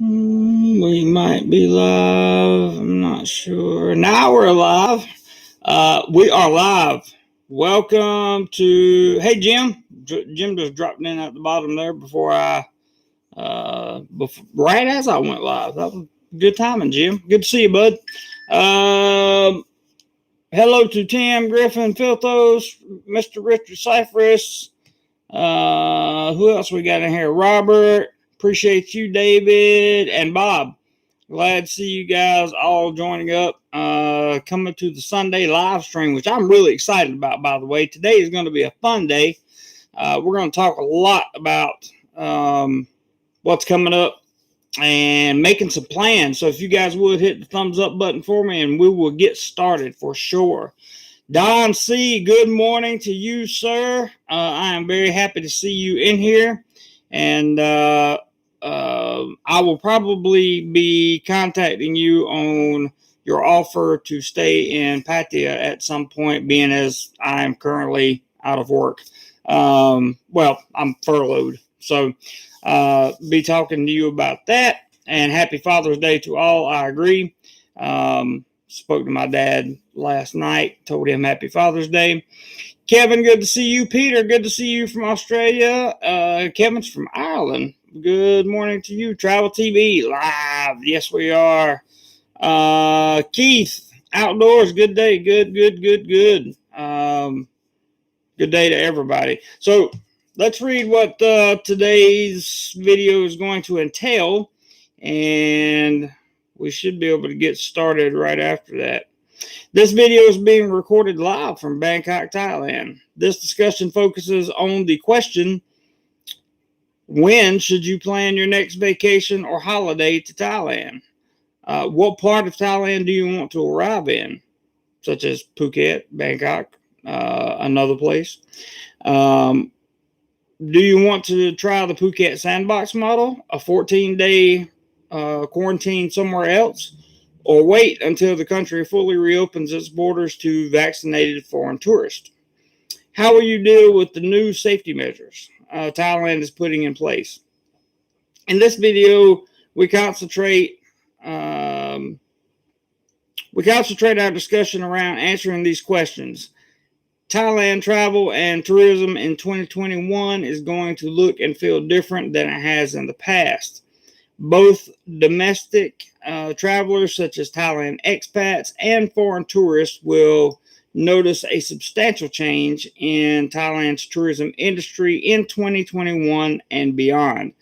We might be live. I'm not sure. Now we're live. We are live. Welcome to. Hey, Jim. Jim just dropped in at the bottom there before right as I went live. That was good timing, Jim. Good to see you, bud. Hello to Tim, Griffin, Philthos, Mr. Richard Cypress. Who else we got in here? Robert. Appreciate you, David, and Bob. Glad to see you guys all joining up, coming to the Sunday live stream, which I'm really excited about, by the way. Today is going to be a fun day. We're going to talk a lot about what's coming up and making some plans. So if you guys would hit the thumbs up button for me, and we will get started for sure. Don C., good morning to you, sir. I am very happy to see you in here. And I will probably be contacting you on your offer to stay in Pattaya at some point, being as I am currently out of work. Well, I'm furloughed. So be talking to you about that. And happy Father's Day to all. I agree. Spoke to my dad last night, told him happy Father's Day. Kevin, good to see you. Peter, good to see you from Australia. Kevin's from Ireland. Good morning to you. Travel TV live. Yes, we are. Keith, outdoors. Good day. Good. Good day to everybody. So let's read what today's video is going to entail, and we should be able to get started right after that. This video is being recorded live from Bangkok, Thailand. This discussion focuses on the question, when should you plan your next vacation or holiday to Thailand? What part of Thailand do you want to arrive in, such as Phuket, Bangkok, another place? Do you want to try the Phuket Sandbox model, a 14-day quarantine somewhere else? Or wait until the country fully reopens its borders to vaccinated foreign tourists? How will you deal with the new safety measures Thailand is putting in place? In this video, we concentrate our discussion around answering these questions. Thailand travel and tourism in 2021 is going to look and feel different than it has in the past. Both domestic travelers, such as Thailand expats, and foreign tourists will notice a substantial change in Thailand's tourism industry in 2021 and beyond.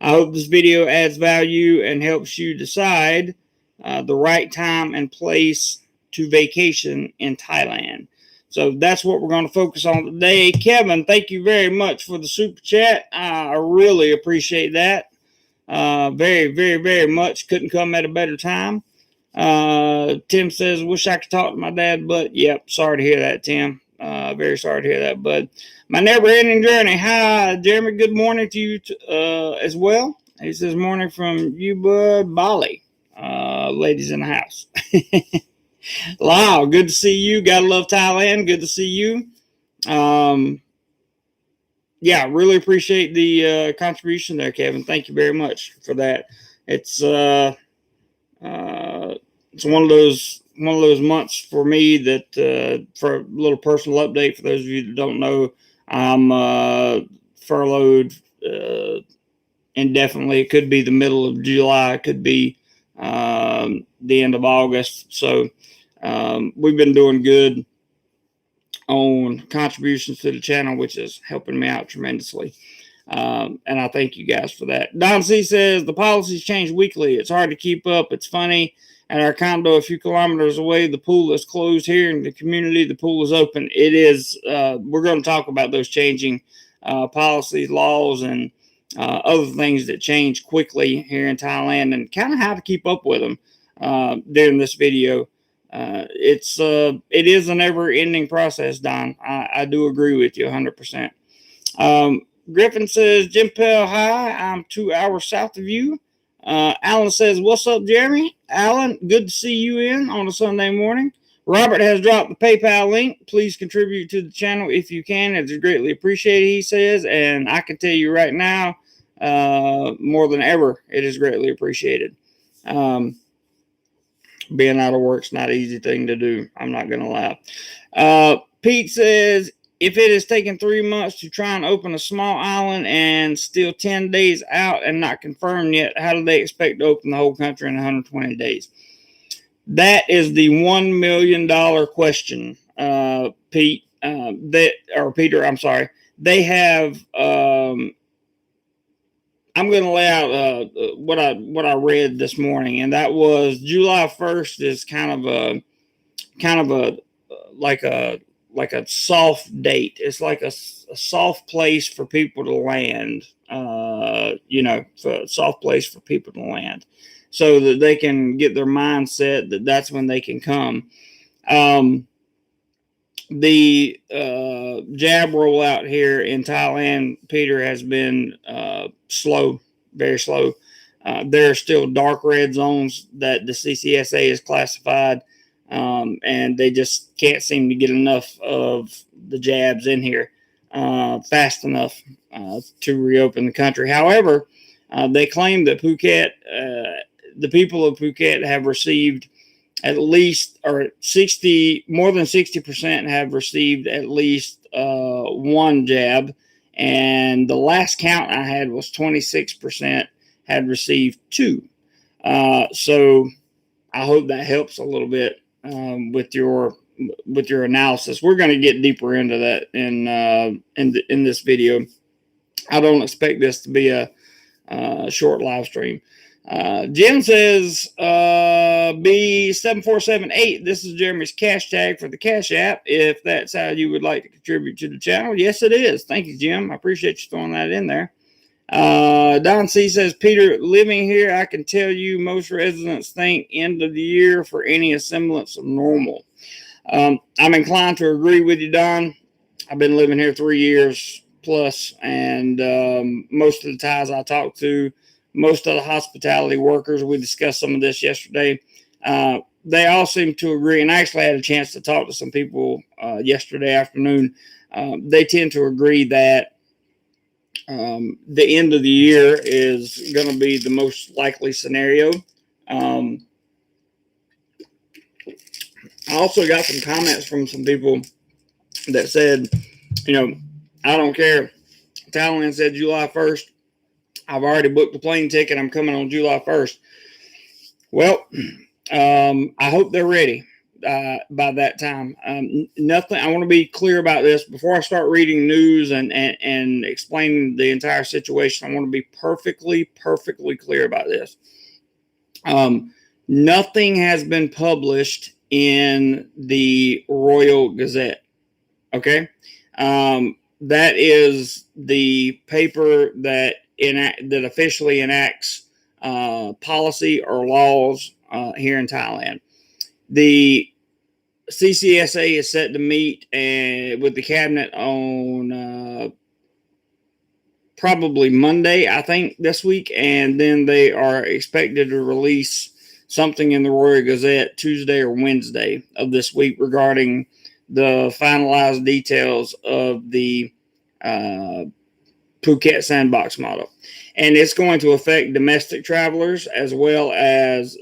I hope this video adds value and helps you decide the right time and place to vacation in Thailand. So that's what we're going to focus on today. Kevin, thank you very much for the super chat. I really appreciate that. Very much. Couldn't come at a better time. Tim says, wish I could talk to my dad, but yep, sorry to hear that, Tim. Very sorry to hear that, bud. My never-ending journey. Hi, Jeremy. Good morning to you as well. He says, morning from you, bud. Bali. Ladies in the house. Wow, good to see you. Gotta love Thailand. Good to see you. Yeah, really appreciate the contribution there, Kevin. Thank you very much for that. It's one of those months for me that for a little personal update for those of you that don't know, I'm furloughed indefinitely. It could be the middle of July. It could be the end of August. So we've been doing good on contributions to the channel, which is helping me out tremendously. And I thank you guys for that. Don C says, the policies change weekly. It's hard to keep up. It's funny. At our condo a few kilometers away, the pool is closed. Here in the community, the pool is open. It is, we're going to talk about those changing policies, laws, and other things that change quickly here in Thailand, and kind of how to keep up with them during this video. It is a never-ending process, Don. I do agree with you 100%. Griffin says, Jim Pell, hi. I'm 2 hours south of you. Alan says, what's up, Jeremy? Alan, good to see you in on a Sunday morning. Robert has dropped the PayPal link. Please contribute to the channel if you can. It's greatly appreciated, he says. And I can tell you right now, more than ever, it is greatly appreciated. Being out of work's not an easy thing to do. I'm not going to lie. Pete says, if it has taken 3 months to try and open a small island and still 10 days out and not confirmed yet, how do they expect to open the whole country in 120 days? That is the $1 million question, Pete. Peter, I'm sorry. They have. I'm going to lay out what I read this morning, and that was July 1st is kind of a like a soft date. It's like a soft place for people to land. For a soft place for people to land, so that they can get their mindset that that's when they can come. The jab rollout here in Thailand, Peter, has been slow, very slow. There are still dark red zones that the CCSA has classified, and they just can't seem to get enough of the jabs in here fast enough to reopen the country. However, they claim that Phuket, the people of Phuket have received at least, or more than 60% have received at least one jab. And the last count I had was 26% had received two. So I hope that helps a little bit with your analysis. We're going to get deeper into that in this video. I don't expect this to be a short live stream. Jim says, B7478, this is Jeremy's cash tag for the Cash App. If that's how you would like to contribute to the channel, yes, it is. Thank you, Jim. I appreciate you throwing that in there. Don C says, Peter, living here, I can tell you most residents think end of the year for any semblance of normal. I'm inclined to agree with you, Don. I've been living here 3 years plus, and most of the Thais I talk to, most of the hospitality workers, we discussed some of this yesterday, they all seem to agree, and I actually had a chance to talk to some people yesterday afternoon. They tend to agree that the end of the year is going to be the most likely scenario. I also got some comments from some people that said, I don't care. Thailand said July 1st. I've already booked the plane ticket. I'm coming on July 1st. Well, I hope they're ready by that time. Nothing. I want to be clear about this before I start reading news and explaining the entire situation. I want to be perfectly clear about this. Nothing has been published in the Royal Gazette. Okay, that is the paper that officially enacts policy or laws here in Thailand. The CCSA is set to meet with the cabinet on probably Monday, I think, this week, and then they are expected to release something in the Royal Gazette Tuesday or Wednesday of this week regarding the finalized details of the Phuket Sandbox model. And it's going to affect domestic travelers as well as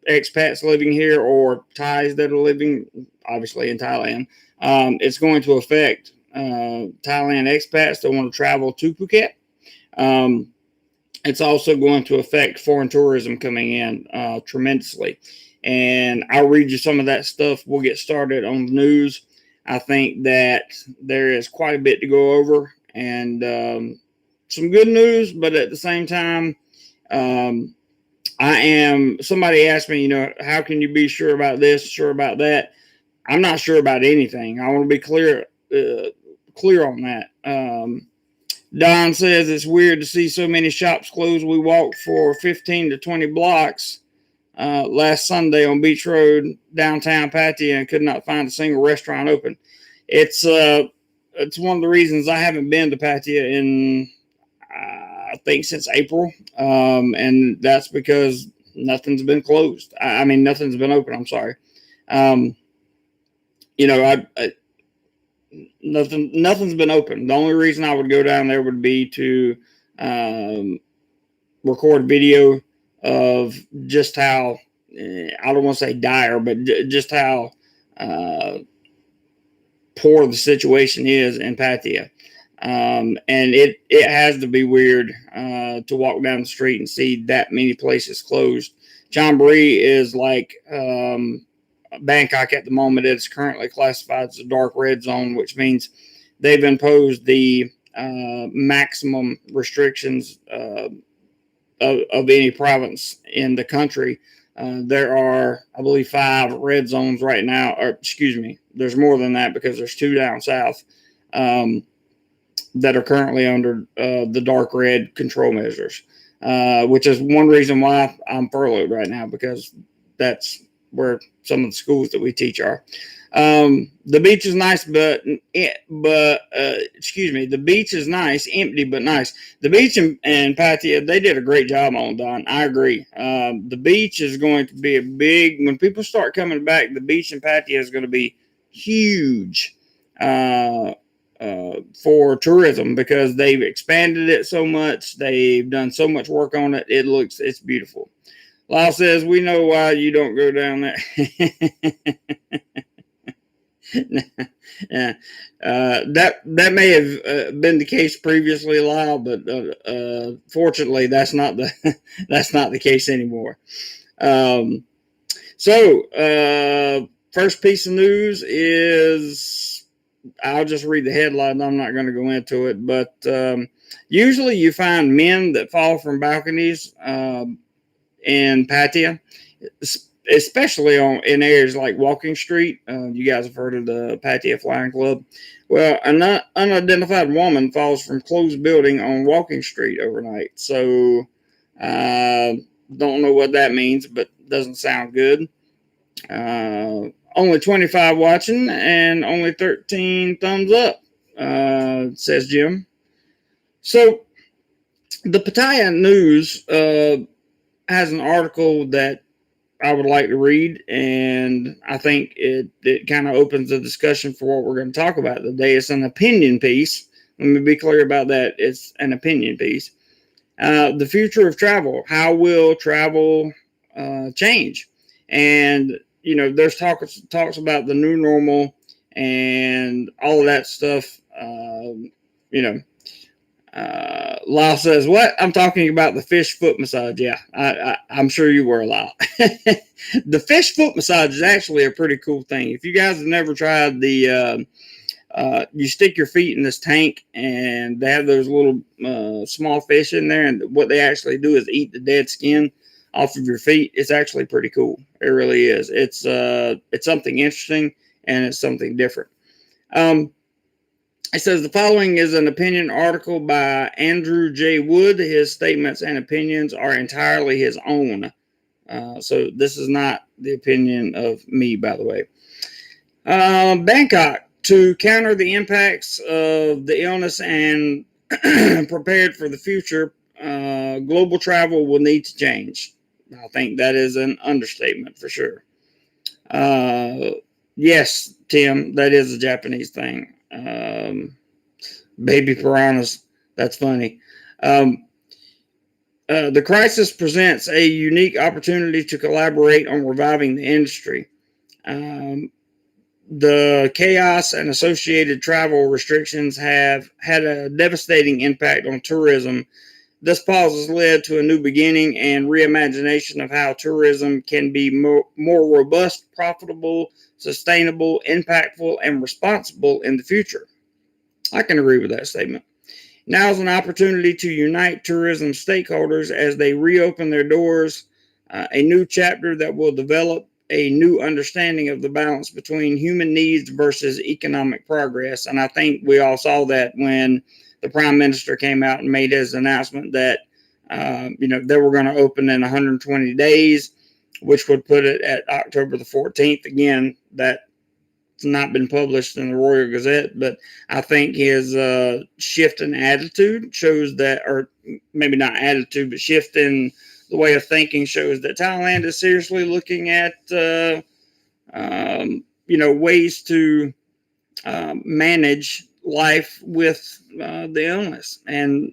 expats living here or Thais that are living, obviously, in Thailand. It's going to affect Thailand expats that want to travel to Phuket. It's also going to affect foreign tourism coming in tremendously. And I'll read you some of that stuff. We'll get started on the news. I think that there is quite a bit to go over and some good news, but at the same time, somebody asked me, how can you be sure about this, sure about that? I'm not sure about anything. I want to be clear on that. Don says it's weird to see so many shops closed. We walked for 15 to 20 blocks last Sunday on Beach Road, downtown Pattaya, and could not find a single restaurant open. It's one of the reasons I haven't been to Pattaya in I think since April, and that's because nothing's been closed. Nothing's been open. I'm sorry. nothing's been open. The only reason I would go down there would be to record video of just how, I don't want to say dire, but just how poor the situation is in Pattaya. And it has to be weird to walk down the street and see that many places closed. Chonburi is like Bangkok at the moment. It's currently classified as a dark red zone, which means they've imposed the maximum restrictions of any province in the country. There are, I believe, 5 red zones right now, or excuse me, there's more than that because there's 2 down south that are currently under the dark red control measures, which is one reason why I'm furloughed right now, because that's where some of the schools that we teach are. The beach is nice, but excuse me, the beach is nice, empty but nice. The beach in Pattaya, they did a great job on, Don. I agree. The beach is going to be when people start coming back, the beach in Pattaya is going to be huge for tourism, because they've expanded it so much. They've done so much work on it. It's beautiful. Lyle says, we know why you don't go down there. Yeah, that may have been the case previously, Lyle, but fortunately, that's not the case anymore. So first piece of news is, I'll just read the headline. I'm not going to go into it, but usually you find men that fall from balconies in Pattaya, especially in areas like Walking Street. You guys have heard of the Pattaya Flying Club. Well, an unidentified woman falls from closed building on Walking Street overnight. So, don't know what that means, but doesn't sound good. Only 25 watching and only 13 thumbs up, says Jim. So, the Pattaya News has an article that I would like to read, and I think it kind of opens the discussion for what we're going to talk about today. It's an opinion piece. Let me be clear about that. It's an opinion piece. The future of travel. How will travel change? And, there's talks about the new normal and all of that stuff. Lyle says, what? I'm talking about the fish foot massage. Yeah, I'm sure you were, Lyle. The fish foot massage is actually a pretty cool thing. If you guys have never tried you stick your feet in this tank, and they have those little small fish in there, and what they actually do is eat the dead skin off of your feet. It's actually pretty cool. It really is. It's something interesting, and it's something different. It says the following is an opinion article by Andrew J. Wood. His statements and opinions are entirely his own. So this is not the opinion of me, by the way. Bangkok, to counter the impacts of the illness and prepared for the future, global travel will need to change. I think that is an understatement for sure. Yes, Tim, that is a Japanese thing. Baby piranhas. That's funny. The crisis presents a unique opportunity to collaborate on reviving the industry. The chaos and associated travel restrictions have had a devastating impact on tourism. This pause has led to a new beginning and reimagination of how tourism can be more robust, profitable, sustainable, impactful, and responsible in the future. I can agree with that statement. Now is an opportunity to unite tourism stakeholders as they reopen their doors, a new chapter that will develop a new understanding of the balance between human needs versus economic progress. And I think we all saw that when the Prime Minister came out and made his announcement that, they were going to open in 120 days, which would put it at October the 14th. Again, that's not been published in the Royal Gazette, but I think his shift in attitude shows that, or maybe not attitude, but shift in the way of thinking shows that Thailand is seriously looking at, ways to manage life with the illness. And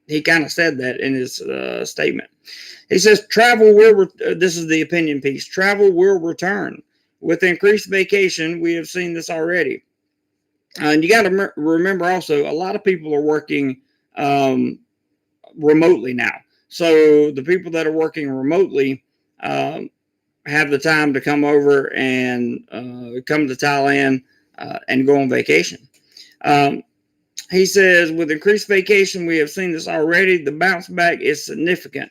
he kind of said that in his statement. He says, this is the opinion piece, travel will return. With increased vacation, we have seen this already. And you got to remember also, a lot of people are working remotely now. So the people that are working remotely have the time to come over and come to Thailand and go on vacation. He says, with increased vacation, we have seen this already. The bounce back is significant.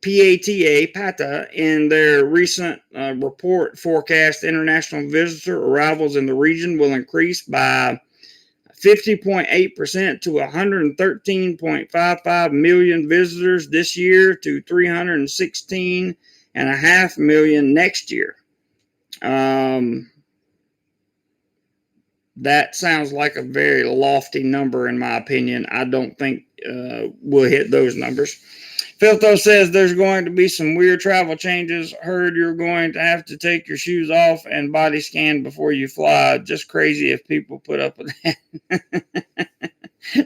Pattaya, in their recent report, forecast international visitor arrivals in the region will increase by 50.8% to 113.55 million visitors this year to 316.5 million next year. That sounds like a very lofty number, in my opinion. I don't think we'll hit those numbers. Filtho says there's going to be some weird travel changes. Heard you're going to have to take your shoes off and body scan before you fly. Just crazy if people put up with that.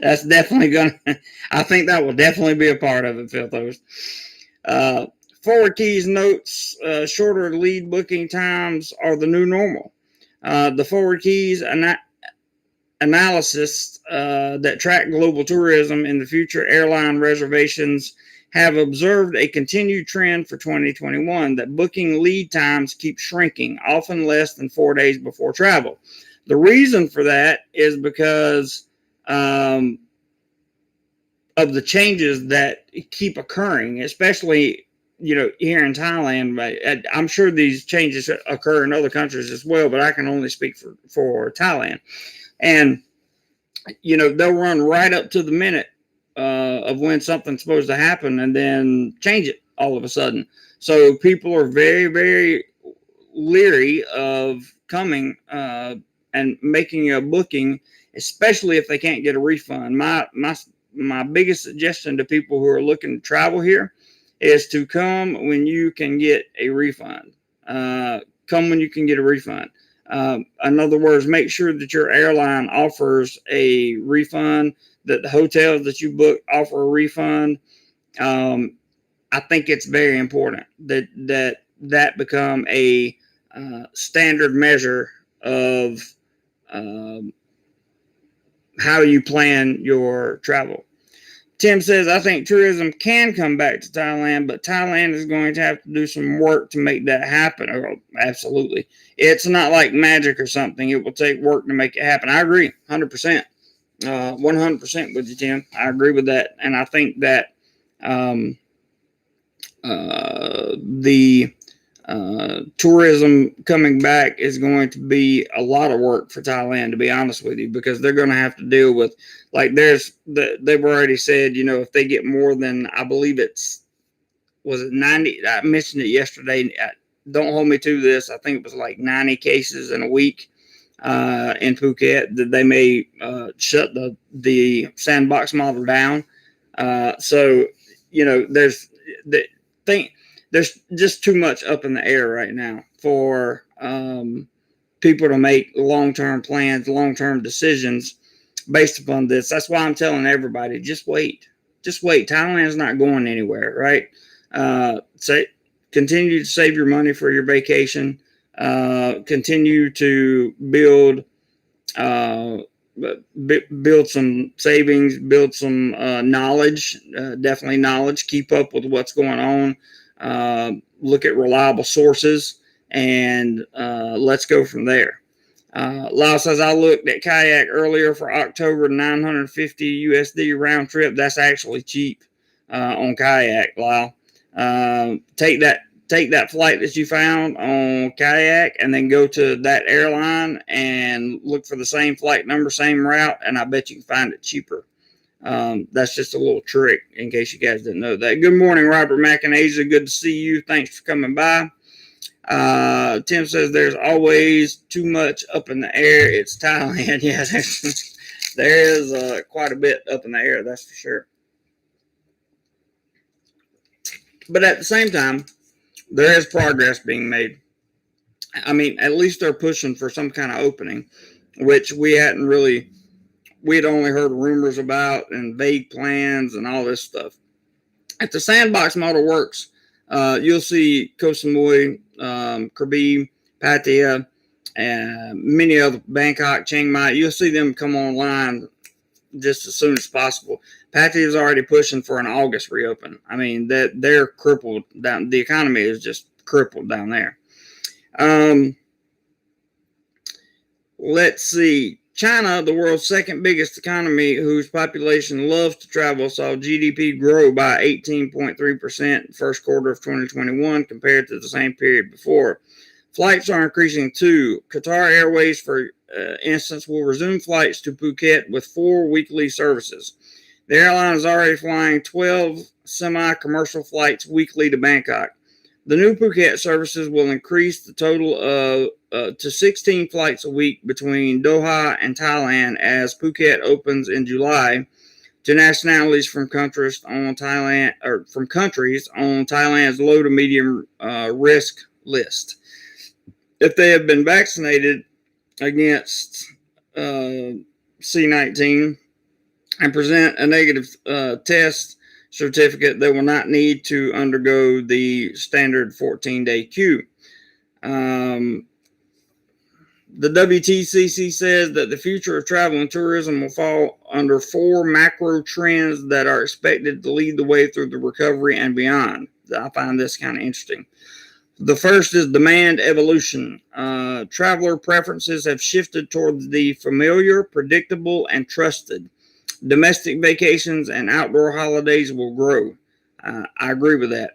That's definitely going to, I think that will definitely be a part of it, Filthos. Forward Keys notes shorter lead booking times are the new normal. The Forward Keys analysis that track global tourism in the future airline reservations have observed a continued trend for 2021 that booking lead times keep shrinking, often less than 4 days before travel. The reason for that is because of the changes that keep occurring, especially here in Thailand. I'm sure these changes occur in other countries as well, but I can only speak for Thailand. And they'll run right up to the minute of when something's supposed to happen and then change it all of a sudden. So people are very, very leery of coming and making a booking, especially if they can't get a refund. My biggest suggestion to people who are looking to travel here is to come when you can get a refund. Come when you can get a refund. In other words, make sure that your airline offers a refund, that the hotels that you book offer a refund. I think it's very important that become a standard measure of how you plan your travel. Tim says, I think tourism can come back to Thailand, but Thailand is going to have to do some work to make that happen. Oh, absolutely. It's not like magic or something. It will take work to make it happen. I agree, 100%. 100% with you, Tim. I agree with that. And I think that the tourism coming back is going to be a lot of work for Thailand, to be honest with you, because they're going to have to deal with, they've already said, if they get more than, I believe was it 90? I mentioned it yesterday. Don't hold me to this. I think it was like 90 cases in a week in Phuket, that they may shut the Sandbox model down. So, there's just too much up in the air right now for people to make long-term plans, long-term decisions based upon this. That's why I'm telling everybody, just wait. Just wait. Thailand's not going anywhere, right? Continue to save your money for your vacation. Continue to build some savings, build some knowledge, definitely knowledge, keep up with what's going on, look at reliable sources, and let's go from there. Lyle says, I looked at kayak earlier for October, 950 USD round trip. That's actually cheap on kayak, Lyle. Take that flight that you found on kayak and then go to that airline and look for the same flight number, same route, and I bet you can find it cheaper. That's just a little trick in case you guys didn't know that. Good morning, Robert McInasia. Good to see you. Thanks for coming by. Tim says there's always too much up in the air. It's Thailand. Yeah, there is quite a bit up in the air, that's for sure. But at the same time, there is progress being made. I mean, at least they're pushing for some kind of opening, which we had only heard rumors about and vague plans and all this stuff. If the Sandbox model works, you'll see Koh Samui, Krabi, Pattaya, and many other, Bangkok, Chiang Mai. You'll see them come online just as soon as possible. Pattaya is already pushing for an August reopen. I mean, that they're crippled down. The economy is just crippled down there. Let's see. China, the world's second biggest economy, whose population loves to travel, saw GDP grow by 18.3% in the first quarter of 2021 compared to the same period before. Flights are increasing too. Qatar Airways, for instance, will resume flights to Phuket with 4 weekly services. The airline is already flying 12 semi-commercial flights weekly to Bangkok. The new Phuket services will increase the total to 16 flights a week between Doha and Thailand as Phuket opens in July to nationalities from countries on Thailand's low to medium risk list. If they have been vaccinated against C-19 and present a negative test certificate, they will not need to undergo the standard 14-day queue. The WTCC says that the future of travel and tourism will fall under 4 macro trends that are expected to lead the way through the recovery and beyond. I find this kind of interesting. The first is demand evolution. Traveler preferences have shifted towards the familiar, predictable, and trusted. Domestic vacations and outdoor holidays will grow. I agree with that.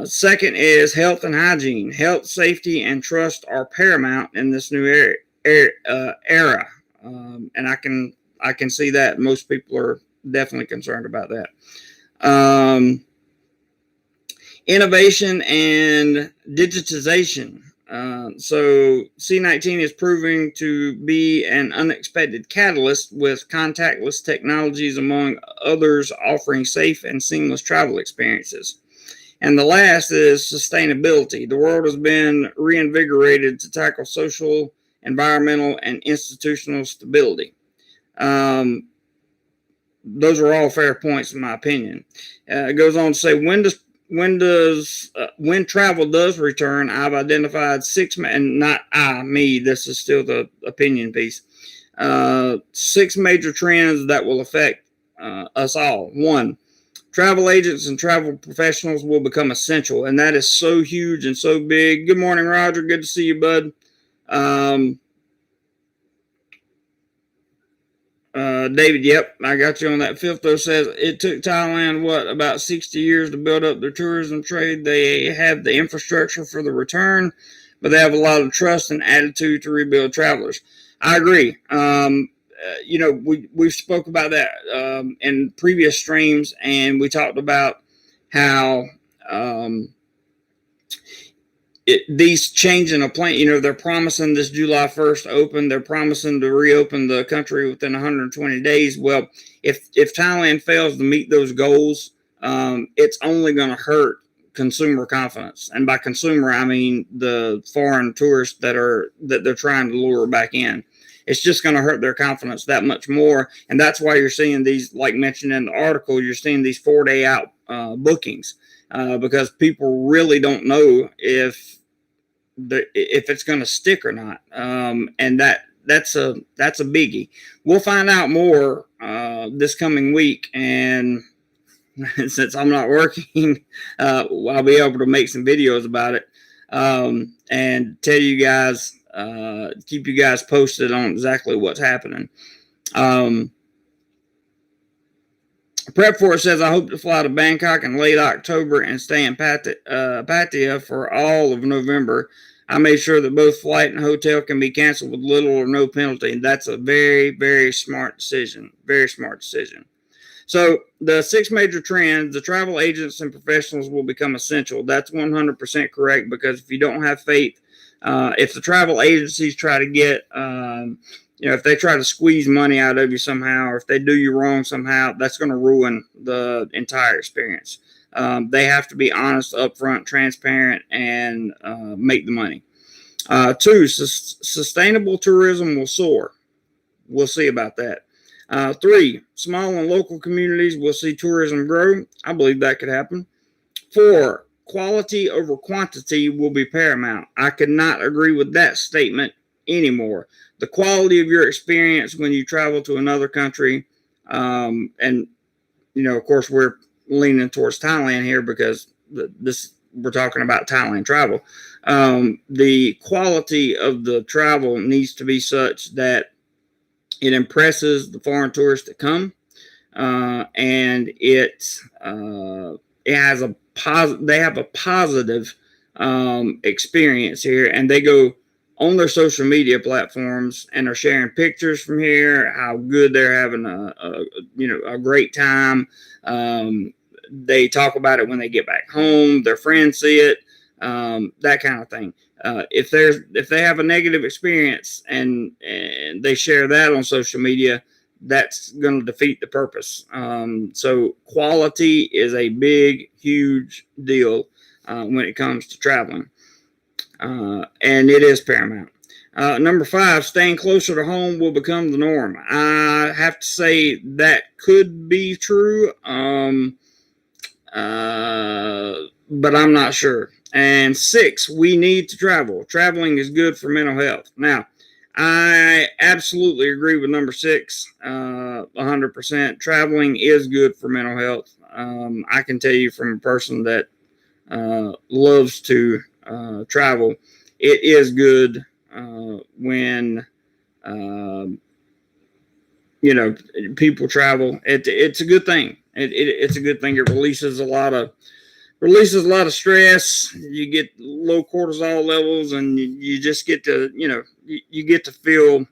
Second is health and hygiene. Health, safety, and trust are paramount in this new era. And I can see that most people are definitely concerned about that. Innovation and digitization. So C-19 is proving to be an unexpected catalyst with contactless technologies, among others, offering safe and seamless travel experiences. And the last is sustainability. The world has been reinvigorated to tackle social, environmental, and institutional stability. Those are all fair points in my opinion. It goes on to say, when travel does return, I've identified 6, and not me, this is still the opinion piece, 6 major trends that will affect us all. 1, travel agents and travel professionals will become essential, and that is so huge and so big. Good morning, Roger. Good to see you, bud. David, yep, I got you on that. Filtho says it took Thailand, about 60 years to build up their tourism trade. They have the infrastructure for the return, but they have a lot of trust and attitude to rebuild travelers. I agree. We spoke about that in previous streams, and we talked about how these changing a plan, they're promising this July 1st open. They're promising to reopen the country within 120 days. Well, if Thailand fails to meet those goals, it's only going to hurt consumer confidence. And by consumer, I mean the foreign tourists that they're trying to lure back in. It's just going to hurt their confidence that much more. And that's why you're seeing these, like mentioned in the article, you're seeing these 4-day out bookings. Because people really don't know if it's going to stick or not, and that's a biggie. We'll find out more this coming week, and since I'm not working, I'll be able to make some videos about it and tell you guys, keep you guys posted on exactly what's happening. Prep for it says, I hope to fly to Bangkok in late October and stay in Pattaya for all of November. I made sure that both flight and hotel can be canceled with little or no penalty. That's a very, very smart decision. Very smart decision. So the 6 major trends, the travel agents and professionals will become essential. That's 100% correct, because if you don't have faith, if the travel agencies try to get if they try to squeeze money out of you somehow, or if they do you wrong somehow, that's going to ruin the entire experience. They have to be honest, upfront, transparent, and make the money. Two, sustainable tourism will soar. We'll see about that. Three, small and local communities will see tourism grow. I believe that could happen. Four, quality over quantity will be paramount. I could not agree with that statement anymore. The quality of your experience when you travel to another country, and of course, we're leaning towards Thailand here because we're talking about Thailand travel. The quality of the travel needs to be such that it impresses the foreign tourists that come, and it has a they have a positive experience here, and they go on their social media platforms and are sharing pictures from here, how good they're having a great time. They talk about it when they get back home. Their friends see it, that kind of thing. If they have a negative experience and they share that on social media, that's going to defeat the purpose. So quality is a big, huge deal when it comes to traveling, and it is paramount. Number 5, staying closer to home will become the norm. I have to say that could be true, but I'm not sure. And 6, we need to travel. Traveling is good for mental health. Now, I absolutely agree with number 6, 100%. Traveling is good for mental health. I can tell you from a person that loves to travel, it is good when people travel. It's a good thing. It's a good thing. It releases a lot of stress. You get low cortisol levels, and you just get to you get to feel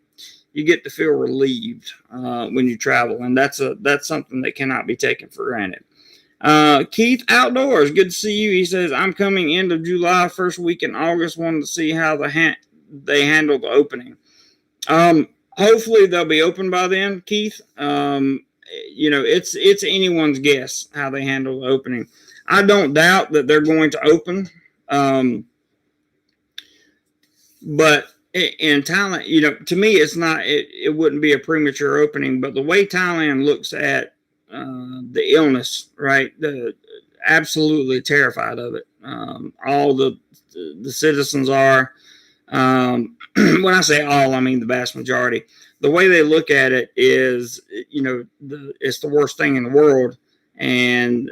relieved when you travel, and that's something that cannot be taken for granted. Keith Outdoors, good to see you. He says, I'm coming end of July, first week in August. Wanted to see how they handle the opening. Hopefully they'll be open by then, Keith. It's anyone's guess how they handle the opening. I don't doubt that they're going to open. But in Thailand, to me, it's not. It wouldn't be a premature opening. But the way Thailand looks at the illness, right? Absolutely terrified of it. All the citizens are. When I say all, I mean the vast majority. The way they look at it is, it's the worst thing in the world, and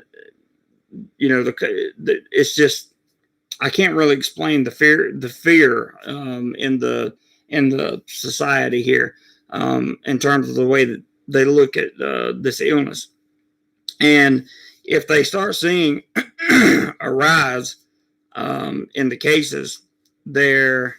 it's just, I can't really explain the fear in the society here, in terms of the way that they look at this illness. And if they start seeing a rise in the cases, they're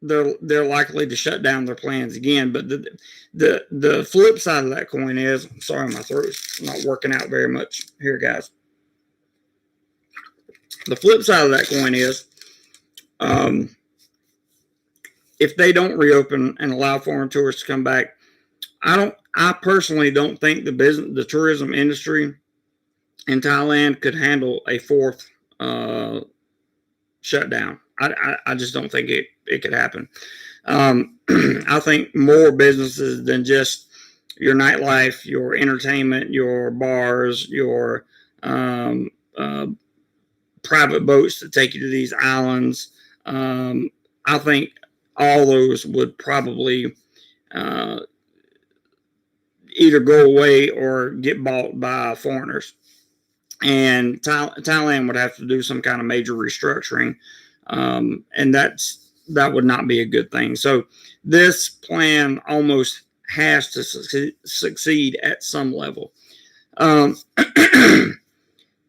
likely to shut down their plans again. But the flip side of that coin is, sorry, my throat's not working out very much here, guys. The flip side of that coin is, if they don't reopen and allow foreign tourists to come back, I personally don't think the tourism industry in Thailand could handle a fourth shutdown. I just don't think it could happen. I think more businesses than just your nightlife, your entertainment, your bars, your private boats that take you to these islands, I think all those would probably either go away or get bought by foreigners. And Thailand would have to do some kind of major restructuring, and that would not be a good thing. So this plan almost has to succeed at some level.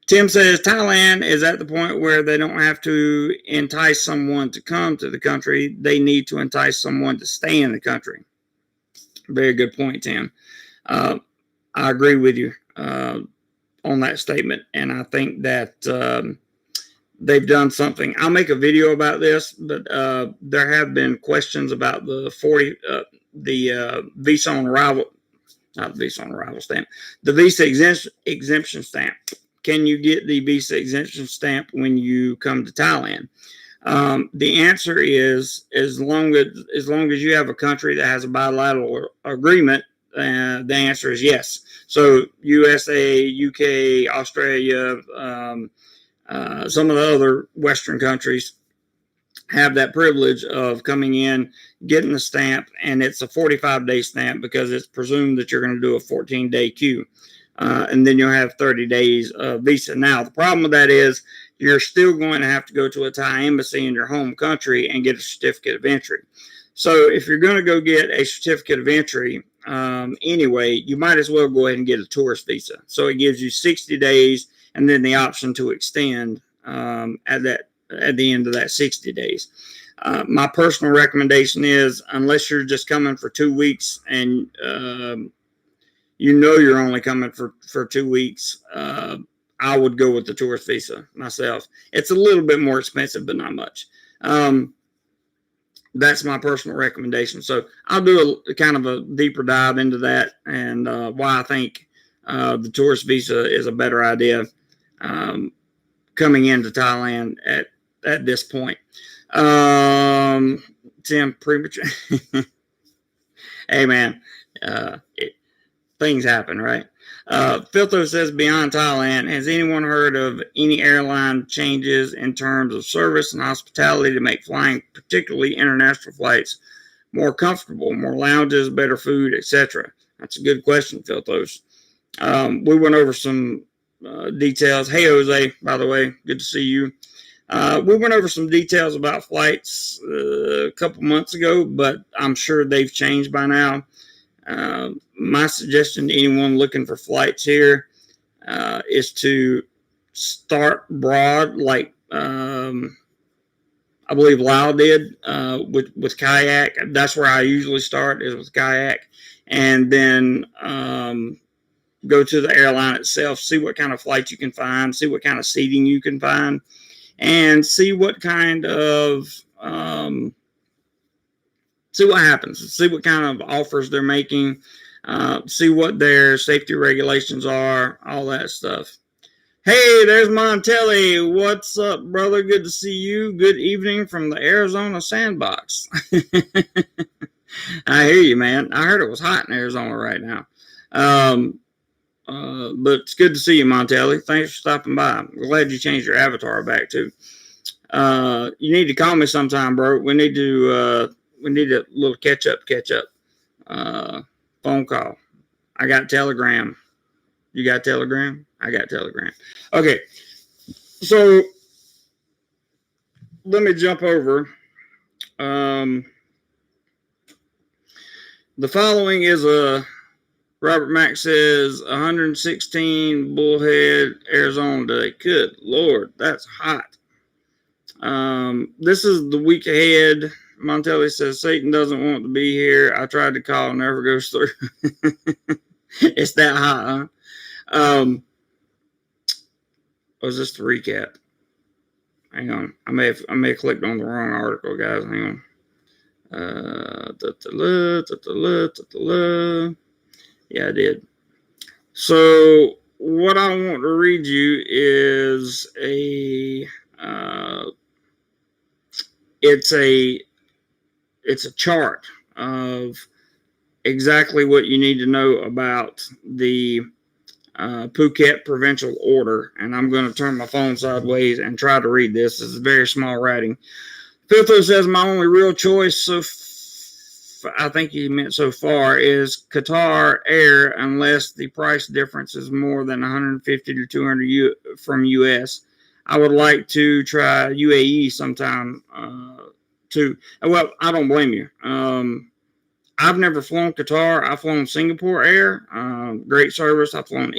Tim says Thailand is at the point where they don't have to entice someone to come to the country. They need to entice someone to stay in the country. Very good point, Tim. I agree with you on that statement, and I think that they've done something. I'll make a video about this, but there have been questions about the visa on arrival, not the visa on arrival stamp, the visa exemption stamp. can you get the visa exemption stamp when you come to Thailand? The answer is as long as you have a country that has a bilateral agreement, the answer is yes. So USA, UK, Australia, some of the other Western countries have that privilege of coming in, getting the stamp, and it's a 45-day stamp because it's presumed that you're going to do a 14-day queue. And then you'll have 30 days of visa. Now, the problem with that is you're still going to have to go to a Thai embassy in your home country and get a certificate of entry. So if you're going to go get a certificate of entry anyway, you might as well go ahead and get a tourist visa. So it gives you 60 days and then the option to extend at the end of that 60 days. My personal recommendation is, unless you're just coming for 2 weeks and you're only coming for 2 weeks, I would go with the tourist visa myself. It's a little bit more expensive, but not much. That's my personal recommendation. So I'll do a kind of a deeper dive into that and why I think the tourist visa is a better idea coming into Thailand at this point. Tim, premature. Hey, man, things happen, right? Filtho says, beyond Thailand, has anyone heard of any airline changes in terms of service and hospitality to make flying, particularly international flights, more comfortable, more lounges, better food, etc.? That's a good question, Filthos. We went over some details. Hey, Jose, by the way, good to see you. We went over some details about flights a couple months ago, but I'm sure they've changed by now. My suggestion to anyone looking for flights here is to start broad, like I believe Lau did with kayak. That's where I usually start, is with kayak, and then go to the airline itself, see what kind of flights you can find, see what kind of seating you can find, and see what kind of see what happens, see what kind of offers they're making, see what their safety regulations are, all that stuff. Hey, there's Montelli. What's up, brother? Good to see you. Good evening from the Arizona Sandbox. I hear you, man. I heard it was hot in Arizona right now. But it's good to see you, Montelli. Thanks for stopping by. I'm glad you changed your avatar back too. You need to call me sometime, bro. We need a little catch up. Phone call. I got Telegram. You got Telegram? I got Telegram. Okay. So let me jump over. The following is Robert Mack says 116 Bullhead, Arizona today. Good Lord, that's hot. This is the week ahead. Montelli says Satan doesn't want to be here. I tried to call, never goes through. It's that hot, huh? Was this the recap? Hang on. I may have clicked on the wrong article, guys. Hang on. Yeah, I did. So what I want to read you is it's a chart of exactly what you need to know about the Phuket provincial order. And I'm going to turn my phone sideways and try to read this. This is very small writing. Filtho says my only real choice, I think he meant so far, is Qatar Air, unless the price difference is more than 150 to 200 from US. I would like to try UAE sometime too. Well, I don't blame you. I've never flown Qatar. I've flown Singapore Air. Great service. I've flown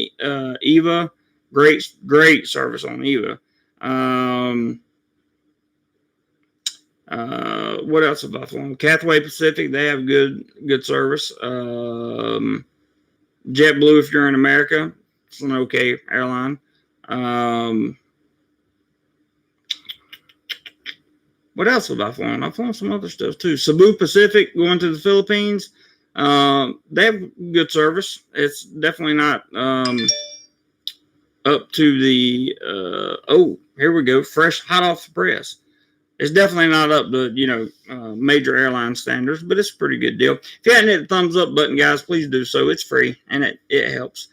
EVA. Great service on EVA. What else have I flown? Cathay Pacific. They have good service. JetBlue, if you're in America, it's an okay airline. What else have I flown? I've flown some other stuff too. Cebu Pacific, going to the Philippines. They have good service. It's definitely not up to the, here we go, fresh, hot off the press. It's definitely not up to, major airline standards, but it's a pretty good deal. If you hadn't hit the thumbs up button, guys, please do so. It's free, and it helps.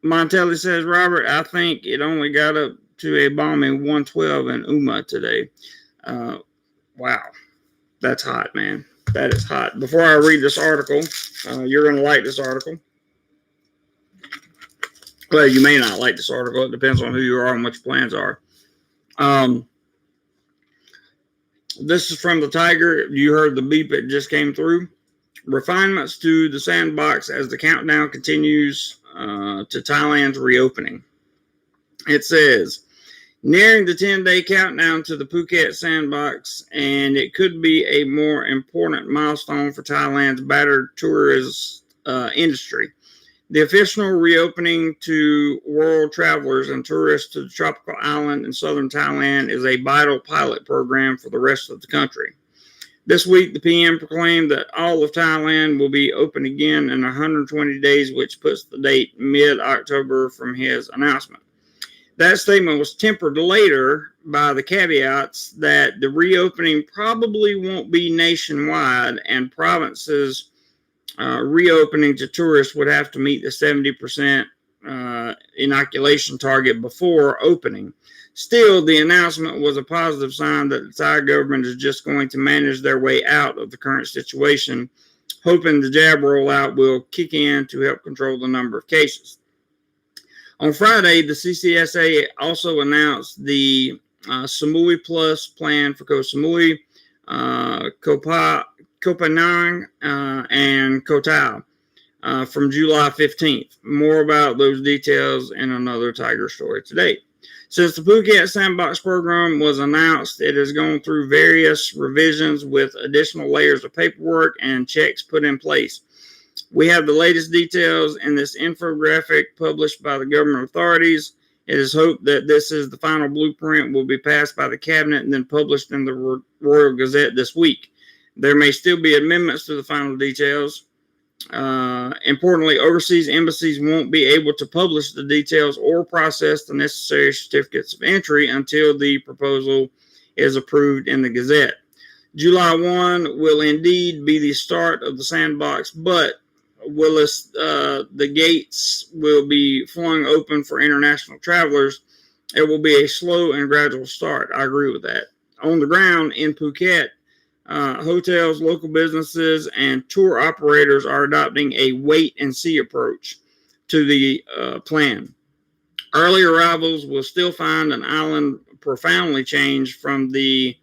Montelli says, Robert, I think it only got up to a balmy 112 in Uma today. Wow. That's hot, man. That is hot. Before I read this article, you're going to like this article. Well, you may not like this article. It depends on who you are and what your plans are. This is from the Tiger. You heard the beep that just came through. Refinements to the Sandbox as the countdown continues to Thailand's reopening. It says, nearing the 10-day countdown to the Phuket Sandbox, and it could be a more important milestone for Thailand's battered tourist industry. The official reopening to world travelers and tourists to the tropical island in southern Thailand is a vital pilot program for the rest of the country. This week, the PM proclaimed that all of Thailand will be open again in 120 days, which puts the date mid-October from his announcement. That statement was tempered later by the caveats that the reopening probably won't be nationwide, and provinces reopening to tourists would have to meet the 70% inoculation target before opening. Still, the announcement was a positive sign that the Thai government is just going to manage their way out of the current situation, hoping the jab rollout will kick in to help control the number of cases. On Friday, the CCSA also announced the Samui Plus plan for Koh Samui, Koh Phangan, and Koh Tao from July 15th. More about those details in another Tiger story today. Since the Phuket Sandbox program was announced, it has gone through various revisions with additional layers of paperwork and checks put in place. We have the latest details in this infographic published by the government authorities. It is hoped that this is the final blueprint will be passed by the cabinet and then published in the Royal Gazette this week. There may still be amendments to the final details. Importantly, overseas embassies won't be able to publish the details or process the necessary certificates of entry until the proposal is approved in the Gazette. July 1 will indeed be the start of the Sandbox, but the gates will be flung open for international travelers. It will be a slow and gradual start. I agree with that. On the ground in Phuket, hotels, local businesses, and tour operators are adopting a wait-and-see approach to the plan. Early arrivals will still find an island profoundly changed from the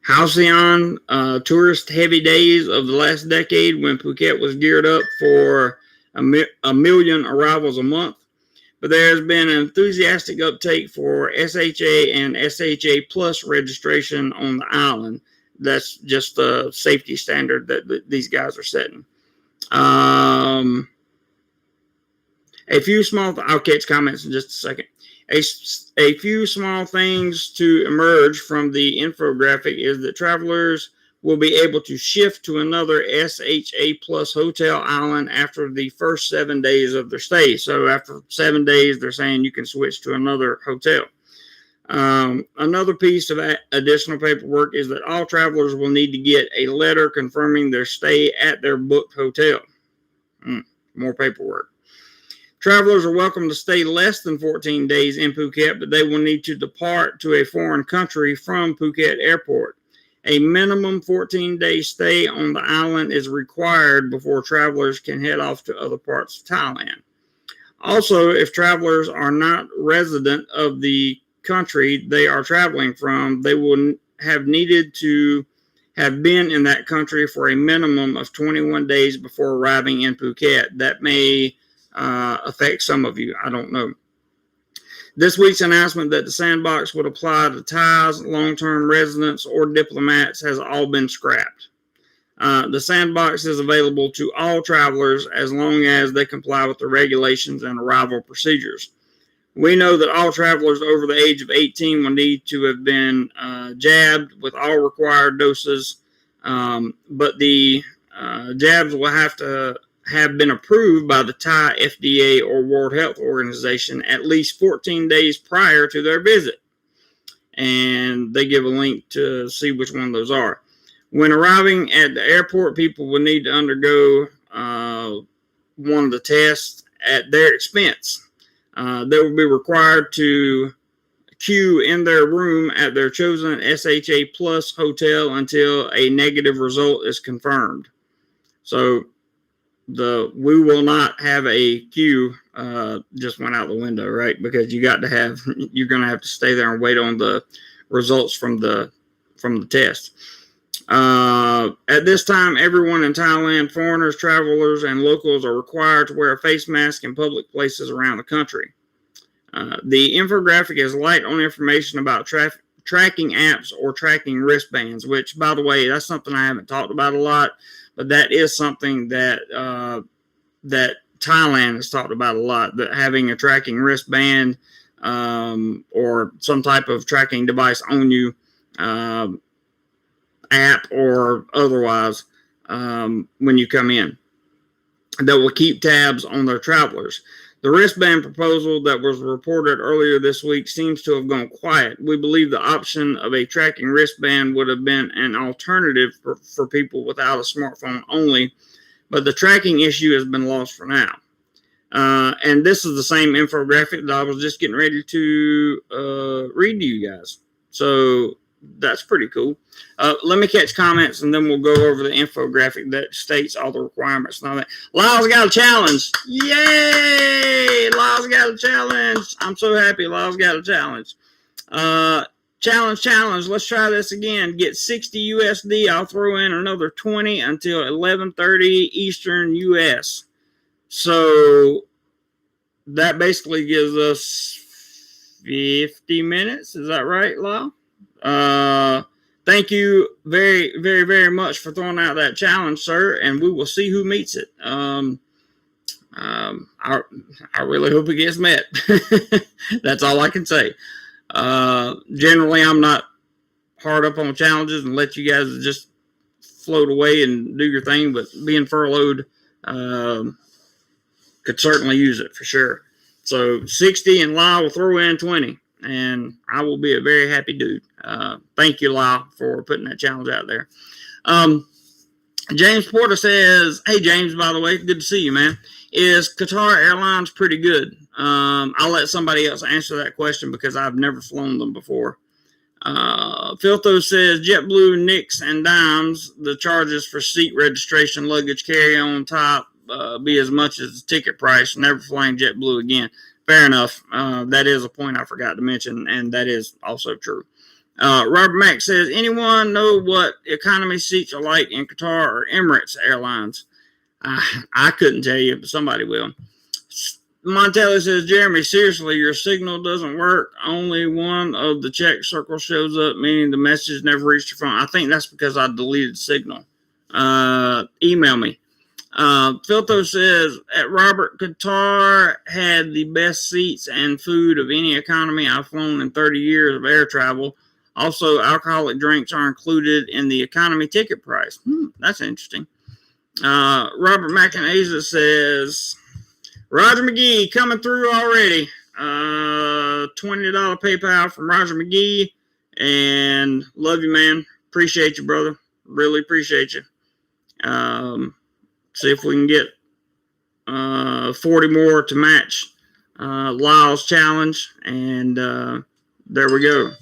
halcyon tourist-heavy days of the last decade when Phuket was geared up for a million arrivals a month. But there has been an enthusiastic uptake for SHA and SHA Plus registration on the island. That's just the safety standard that these guys are setting. A few small, I'll catch comments in just a second. A few small things to emerge from the infographic is that travelers will be able to shift to another SHA Plus hotel island after the first 7 days of their stay. So after 7 days, they're saying you can switch to another hotel. Another piece of additional paperwork is that all travelers will need to get a letter confirming their stay at their booked hotel. More paperwork. Travelers are welcome to stay less than 14 days in Phuket, but they will need to depart to a foreign country from Phuket Airport. A minimum 14-day stay on the island is required before travelers can head off to other parts of Thailand. Also, if travelers are not resident of the country they are traveling from, they will have needed to have been in that country for a minimum of 21 days before arriving in Phuket. That may affect some of you. I don't know. This week's announcement that the Sandbox would apply to Thais, long-term residents, or diplomats has all been scrapped. The Sandbox is available to all travelers as long as they comply with the regulations and arrival procedures. We know that all travelers over the age of 18 will need to have been jabbed with all required doses, but the Jabs will have to have been approved by the Thai FDA or World Health Organization at least 14 days prior to their visit. And they give a link to see which one of those are. When arriving at the airport, people will need to undergo one of the tests at their expense. They will be required to queue in their room at their chosen SHA Plus hotel until a negative result is confirmed. So we will not have a queue. Just went out the window, right? Because you're going to have to stay there and wait on the results from the test. At this time, everyone in Thailand, foreigners, travelers, and locals are required to wear a face mask in public places around the country. The infographic is light on information about tracking apps or tracking wristbands, which, by the way, that's something I haven't talked about a lot, but that is something that Thailand has talked about a lot, that having a tracking wristband or some type of tracking device on you, app or otherwise, when you come in, that will keep tabs on their travelers. The wristband proposal that was reported earlier this week seems to have gone quiet. We believe the option of a tracking wristband would have been an alternative for people without a smartphone only, but the tracking issue has been lost for now. And this is the same infographic that I was just getting ready to read to you guys. So that's pretty cool. Let me catch comments and then we'll go over the infographic that states all the requirements and all that. Lyle's got a challenge. Yay! Lyle's got a challenge. I'm so happy Lyle's got a challenge. Challenge. Let's try this again. Get 60 USD. I'll throw in another 20 until 11:30 Eastern US. So that basically gives us 50 minutes. Is that right, Lyle? Thank you very, very, very much for throwing out that challenge, sir, and we will see who meets it. I really hope it gets met. That's all I can say. Generally, I'm not hard up on challenges and let you guys just float away and do your thing, but being furloughed could certainly use it for sure. So 60 and Lyle will throw in 20, and I will be a very happy dude. Thank you, Lyle, for putting that challenge out there. James Porter says, hey, James, by the way, good to see you, man. Is Qatar Airlines pretty good? I'll let somebody else answer that question because I've never flown them before. Filtho says, JetBlue, nicks, and dimes. The charges for seat registration, luggage, carry-on top be as much as the ticket price. Never flying JetBlue again. Fair enough. That is a point I forgot to mention, and that is also true. Robert Mack says, anyone know what economy seats are like in Qatar or Emirates Airlines? I couldn't tell you, but somebody will. Montelli says, Jeremy, seriously, your signal doesn't work. Only one of the check circles shows up, meaning the message never reached your phone. I think that's because I deleted Signal. Email me. Filtho says, at Robert, Qatar had the best seats and food of any economy I've flown in 30 years of air travel. Also, alcoholic drinks are included in the economy ticket price. That's interesting. Robert McInesa says, Roger McGee coming through already. $20 PayPal from Roger McGee. And love you, man. Appreciate you, brother. Really appreciate you. See if we can get 40 more to match Lyle's challenge. And there we go.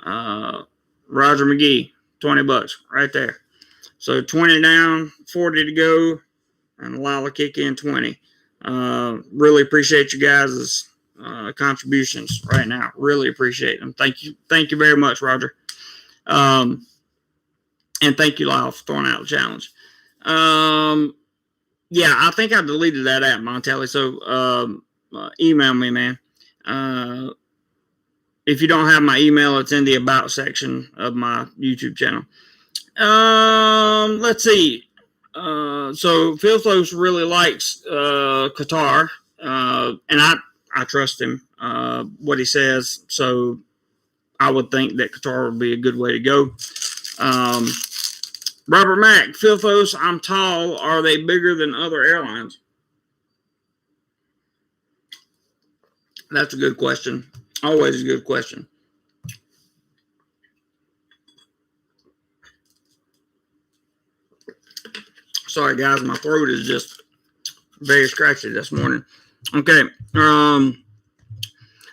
Roger McGee, $20 right there. So 20 down, 40 to go, and Lyle will kick in 20. Really appreciate you guys' contributions right now. Really appreciate them. Thank you very much, Roger. And thank you, Lyle, for throwing out the challenge. Yeah, I think I deleted that app, Montelli. So email me, man. If you don't have my email, it's in the about section of my YouTube channel. Let's see. So Philthos really likes Qatar, and I trust him, what he says. So I would think that Qatar would be a good way to go. Robert Mack, Philthos, I'm tall. Are they bigger than other airlines? That's a good question. Always a good question. Sorry, guys. My throat is just very scratchy this morning. Okay.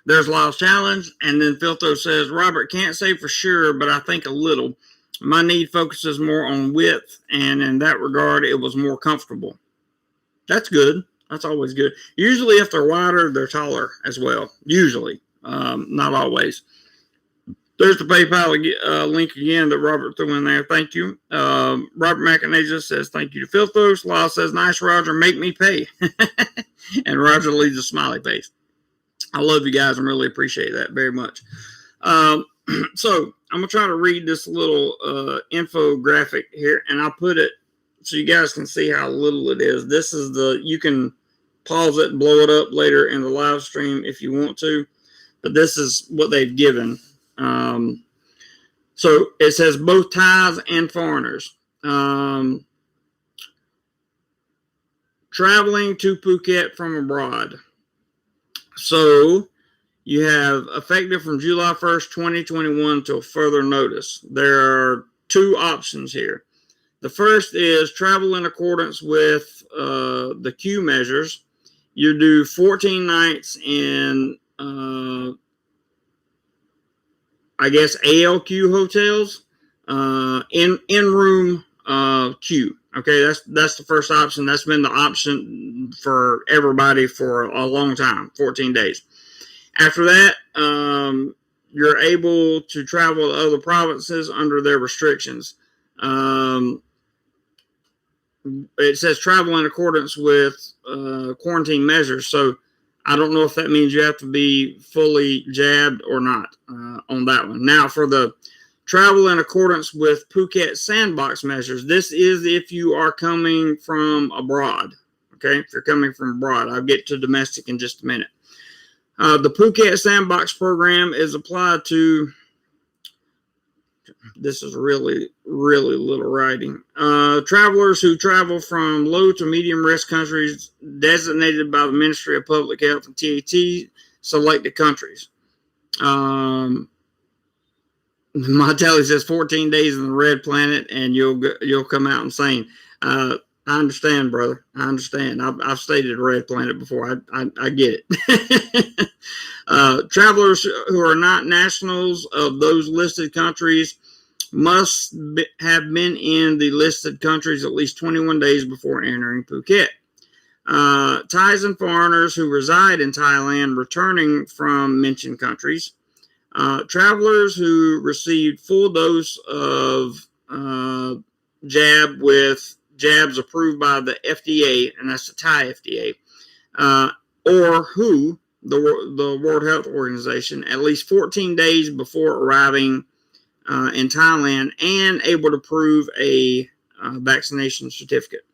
There's Lyle's challenge. And then Philthos says, Robert, can't say for sure, but I think a little. My need focuses more on width, and in that regard, it was more comfortable. That's good. That's always good. Usually, if they're wider, they're taller as well. Usually, not always. There's the PayPal link again that Robert threw in there. Thank you. Robert McInaja says, thank you to Philthos. Lyle says, nice, Roger. Make me pay. And Roger leaves a smiley face. I love you guys and really appreciate that very much. So I'm going to try to read this little infographic here, and I'll put it so you guys can see how little it is. This is you can pause it and blow it up later in the live stream if you want to, but this is what they've given. So it says both Thais and foreigners. Traveling to Phuket from abroad. So you have effective from July 1st, 2021 till further notice. There are two options here. The first is travel in accordance with the Q measures. You do 14 nights in, I guess, ALQ hotels, in-room Q. Okay, that's the first option. That's been the option for everybody for a long time, 14 days. After that, you're able to travel to other provinces under their restrictions. It says travel in accordance with quarantine measures. So I don't know if that means you have to be fully jabbed or not on that one. Now, for the travel in accordance with Phuket Sandbox measures, this is if you are coming from abroad. Okay, if you're coming from abroad. I'll get to domestic in just a minute. The Phuket Sandbox program is applied to, this is really, really little writing, travelers who travel from low to medium risk countries designated by the Ministry of Public Health and TAT selected countries. My tally says 14 days in the red planet and you'll come out insane. I understand, brother. I understand. I've stayed at a red planet before. I get it. Travelers who are not nationals of those listed countries must have been in the listed countries at least 21 days before entering Phuket. Thais and foreigners who reside in Thailand returning from mentioned countries. Travelers who received full dose of jab with jabs approved by the FDA, and that's the Thai FDA, or who, the World Health Organization, at least 14 days before arriving in Thailand and able to prove a vaccination certificate.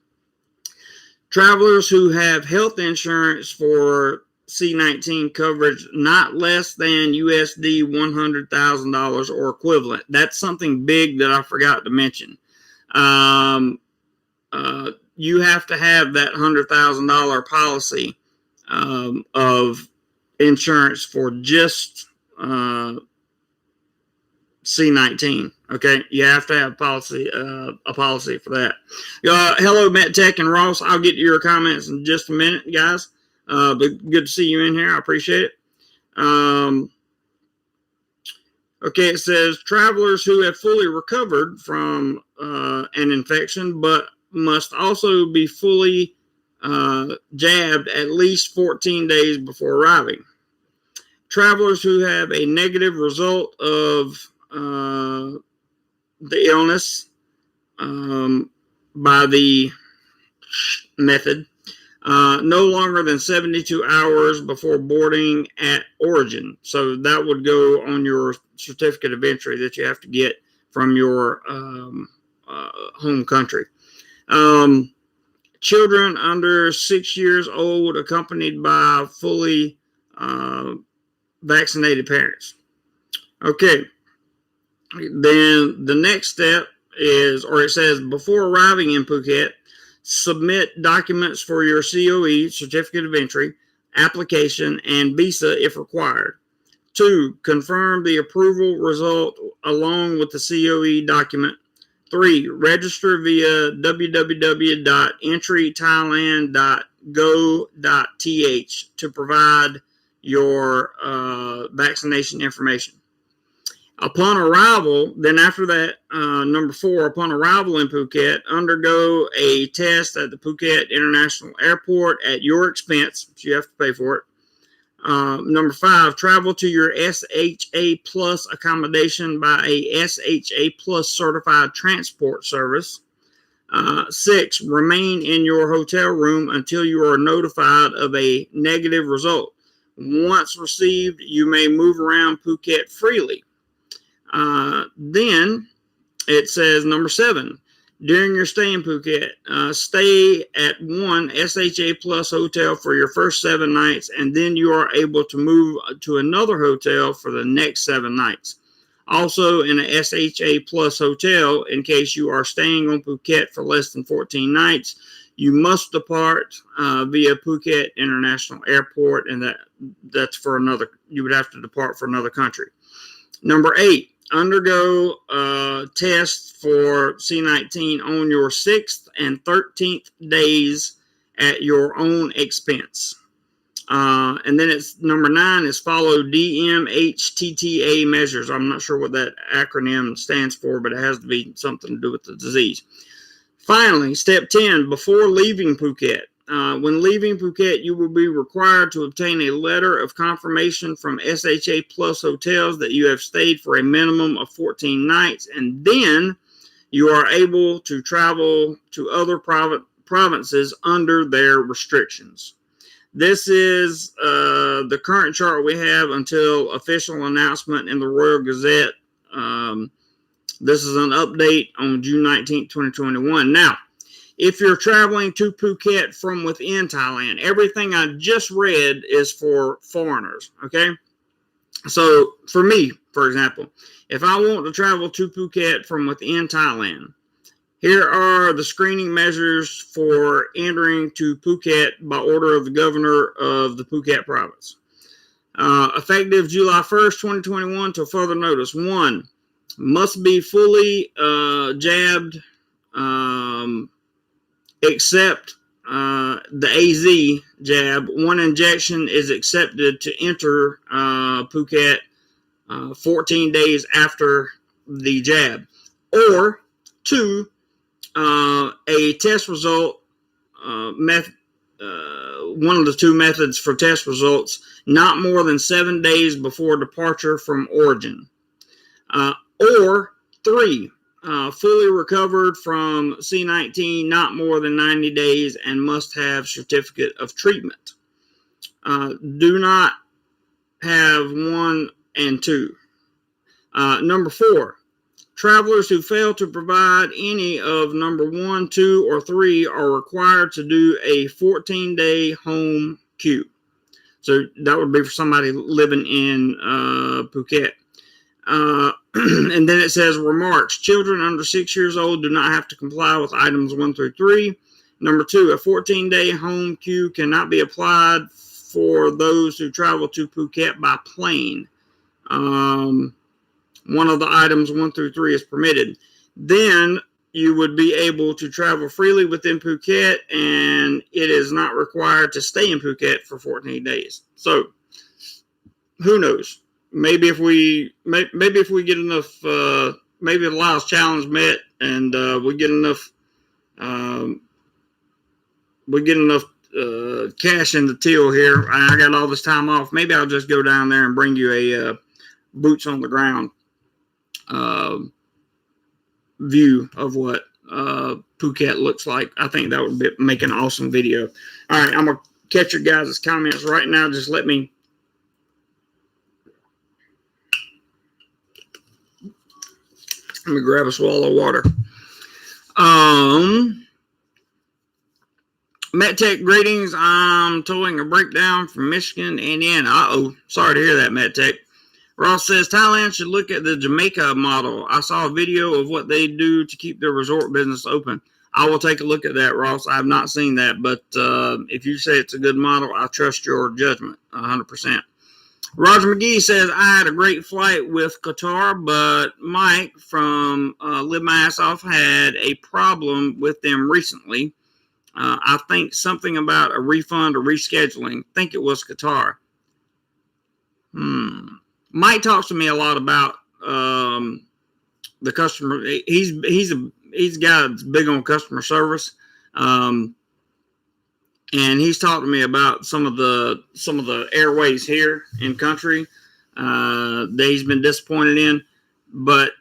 Travelers who have health insurance for C-19 coverage not less than USD $100,000 or equivalent. That's something big that I forgot to mention. You have to have that $100,000 policy of insurance for just C-19. Okay, you have to have a policy for that. Hello, Matt Tech and Ross. I'll get to your comments in just a minute, guys. But good to see you in here. I appreciate it. Okay, it says travelers who have fully recovered from an infection, but must also be fully jabbed at least 14 days before arriving. Travelers who have a negative result of the illness by the method no longer than 72 hours before boarding at origin. So that would go on your certificate of entry that you have to get from your home country. Children under 6 years old accompanied by fully vaccinated parents. Okay. Then the next step it says, before arriving in Phuket, submit documents for your COE, certificate of entry, application, and visa if required. 2. Confirm the approval result along with the COE document. 3. Register via www.entrythailand.go.th to provide your vaccination information. Upon arrival, then after that, number 4, upon arrival in Phuket, undergo a test at the Phuket International Airport at your expense. So you have to pay for it. Number 5, travel to your SHA Plus accommodation by a SHA Plus certified transport service. 6, remain in your hotel room until you are notified of a negative result. Once received, you may move around Phuket freely. Then it says number 7, during your stay in Phuket, stay at one SHA Plus hotel for your first 7 nights, and then you are able to move to another hotel for the next 7 nights. Also, in a SHA Plus hotel, in case you are staying on Phuket for less than 14 nights, you must depart via Phuket International Airport, and that's for another. You would have to depart for another country. Number 8. Undergo tests for C19 on your 6th and 13th days at your own expense. And then it's number 9 is follow DMHTTA measures. I'm not sure what that acronym stands for, but it has to be something to do with the disease. Finally, step 10, before leaving Phuket. When leaving Phuket, you will be required to obtain a letter of confirmation from SHA Plus hotels that you have stayed for a minimum of 14 nights, and then you are able to travel to other provinces under their restrictions. This is the current chart we have until official announcement in the Royal Gazette. This is an update on June 19, 2021. Now, if you're traveling to Phuket from within Thailand, everything I just read is for foreigners, okay? So, for me, for example, if I want to travel to Phuket from within Thailand, here are the screening measures for entering to Phuket by order of the governor of the Phuket province. Effective July 1st, 2021 till further notice. 1, must be fully jabbed, except the AZ jab. 1 injection is accepted to enter Phuket 14 days after the jab. Or 2, a test result method. One of the 2 methods for test results, not more than 7 days before departure from origin. Or 3, fully recovered from C19, not more than 90 days, and must have certificate of treatment. Do not have 1 and 2. Number 4, travelers who fail to provide any of number 1, 2, or 3 are required to do a 14-day home queue. So that would be for somebody living in Phuket. And then it says remarks. Children under 6 years old do not have to comply with items 1 through 3. Number 2, a 14-day home queue cannot be applied for those who travel to Phuket by plane. One of the items 1 through 3 is permitted. Then you would be able to travel freely within Phuket, and it is not required to stay in Phuket for 14 days. So, who knows? Maybe if we get enough, maybe the Laos challenge met, and we get enough cash in the till here. I got all this time off. Maybe I'll just go down there and bring you a boots on the ground view of what Phuket looks like. I think that would make an awesome video. All right, I'm gonna catch your guys' comments right now. Just let me. Let me grab a swallow of water. MetTech greetings. I'm towing a breakdown from Michigan, Indiana. Uh-oh. Sorry to hear that, MetTech. Ross says Thailand should look at the Jamaica model. I saw a video of what they do to keep their resort business open. I will take a look at that, Ross. I have not seen that, but if you say it's a good model, I trust your judgment 100%. Roger McGee says, I had a great flight with Qatar, but Mike from Live My Ass Off had a problem with them recently. I think something about a refund or rescheduling. Think it was Qatar. Mike talks to me a lot about the customer. He's a guy that's big on customer service. And he's talked to me about some of the airways here in country that he's been disappointed in, but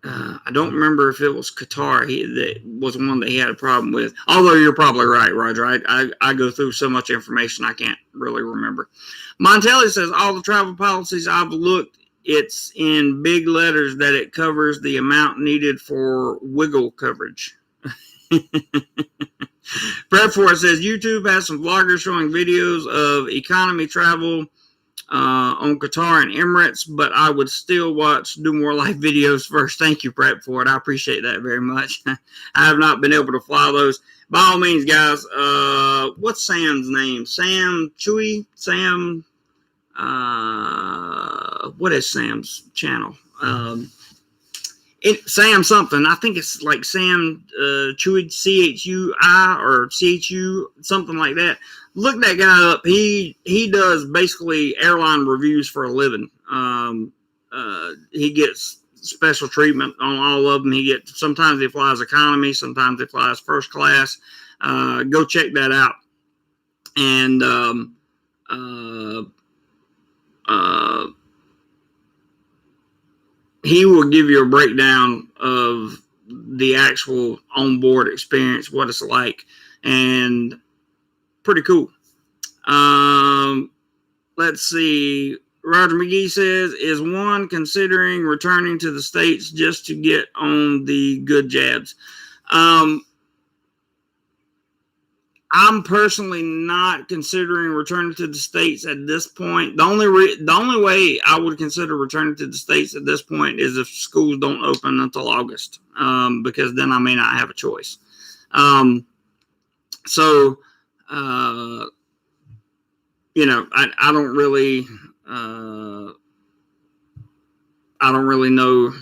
I don't remember if it was Qatar. That was one that he had a problem with. Although you're probably right, Roger. I go through so much information I can't really remember. Montelli says all the travel policies I've looked, it's in big letters that it covers the amount needed for wiggle coverage. Brad Ford says YouTube has some vloggers showing videos of economy travel on Qatar and Emirates, but I would still watch DoMoreLife videos first. Thank you, Brad Ford. I appreciate that very much. I have not been able to fly those. By all means, guys, what's Sam's name? Sam Chewy? Sam, what is Sam's channel? Sam something. I think it's like Sam Chewy, CHUI or CHU, something like that. Look that guy up. He does basically airline reviews for a living. He gets special treatment on all of them. Sometimes he flies economy, sometimes he flies first class. Go check that out. And he will give you a breakdown of the actual onboard experience, what it's like, and pretty cool. Let's see. Roger McGee says, is one considering returning to the States just to get on the good jabs? I'm personally not considering returning to the States at this point. The only way I would consider returning to the States at this point is if schools don't open until August, because then I may not have a choice. I don't really know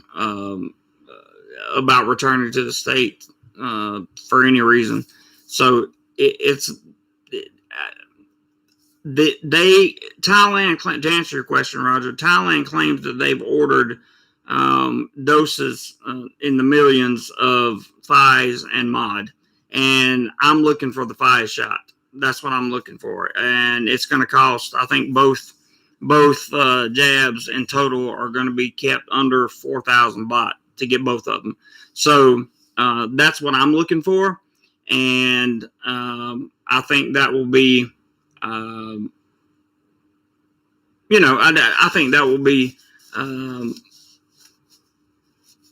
about returning to the States for any reason. So Thailand, to answer your question, Roger, Thailand claims that they've ordered doses in the millions of Pfizer and Mod, and I'm looking for the Pfizer shot. That's what I'm looking for, and it's going to cost. I think both jabs in total are going to be kept under 4,000 baht to get both of them. So that's what I'm looking for. And I think that will be, I think that will be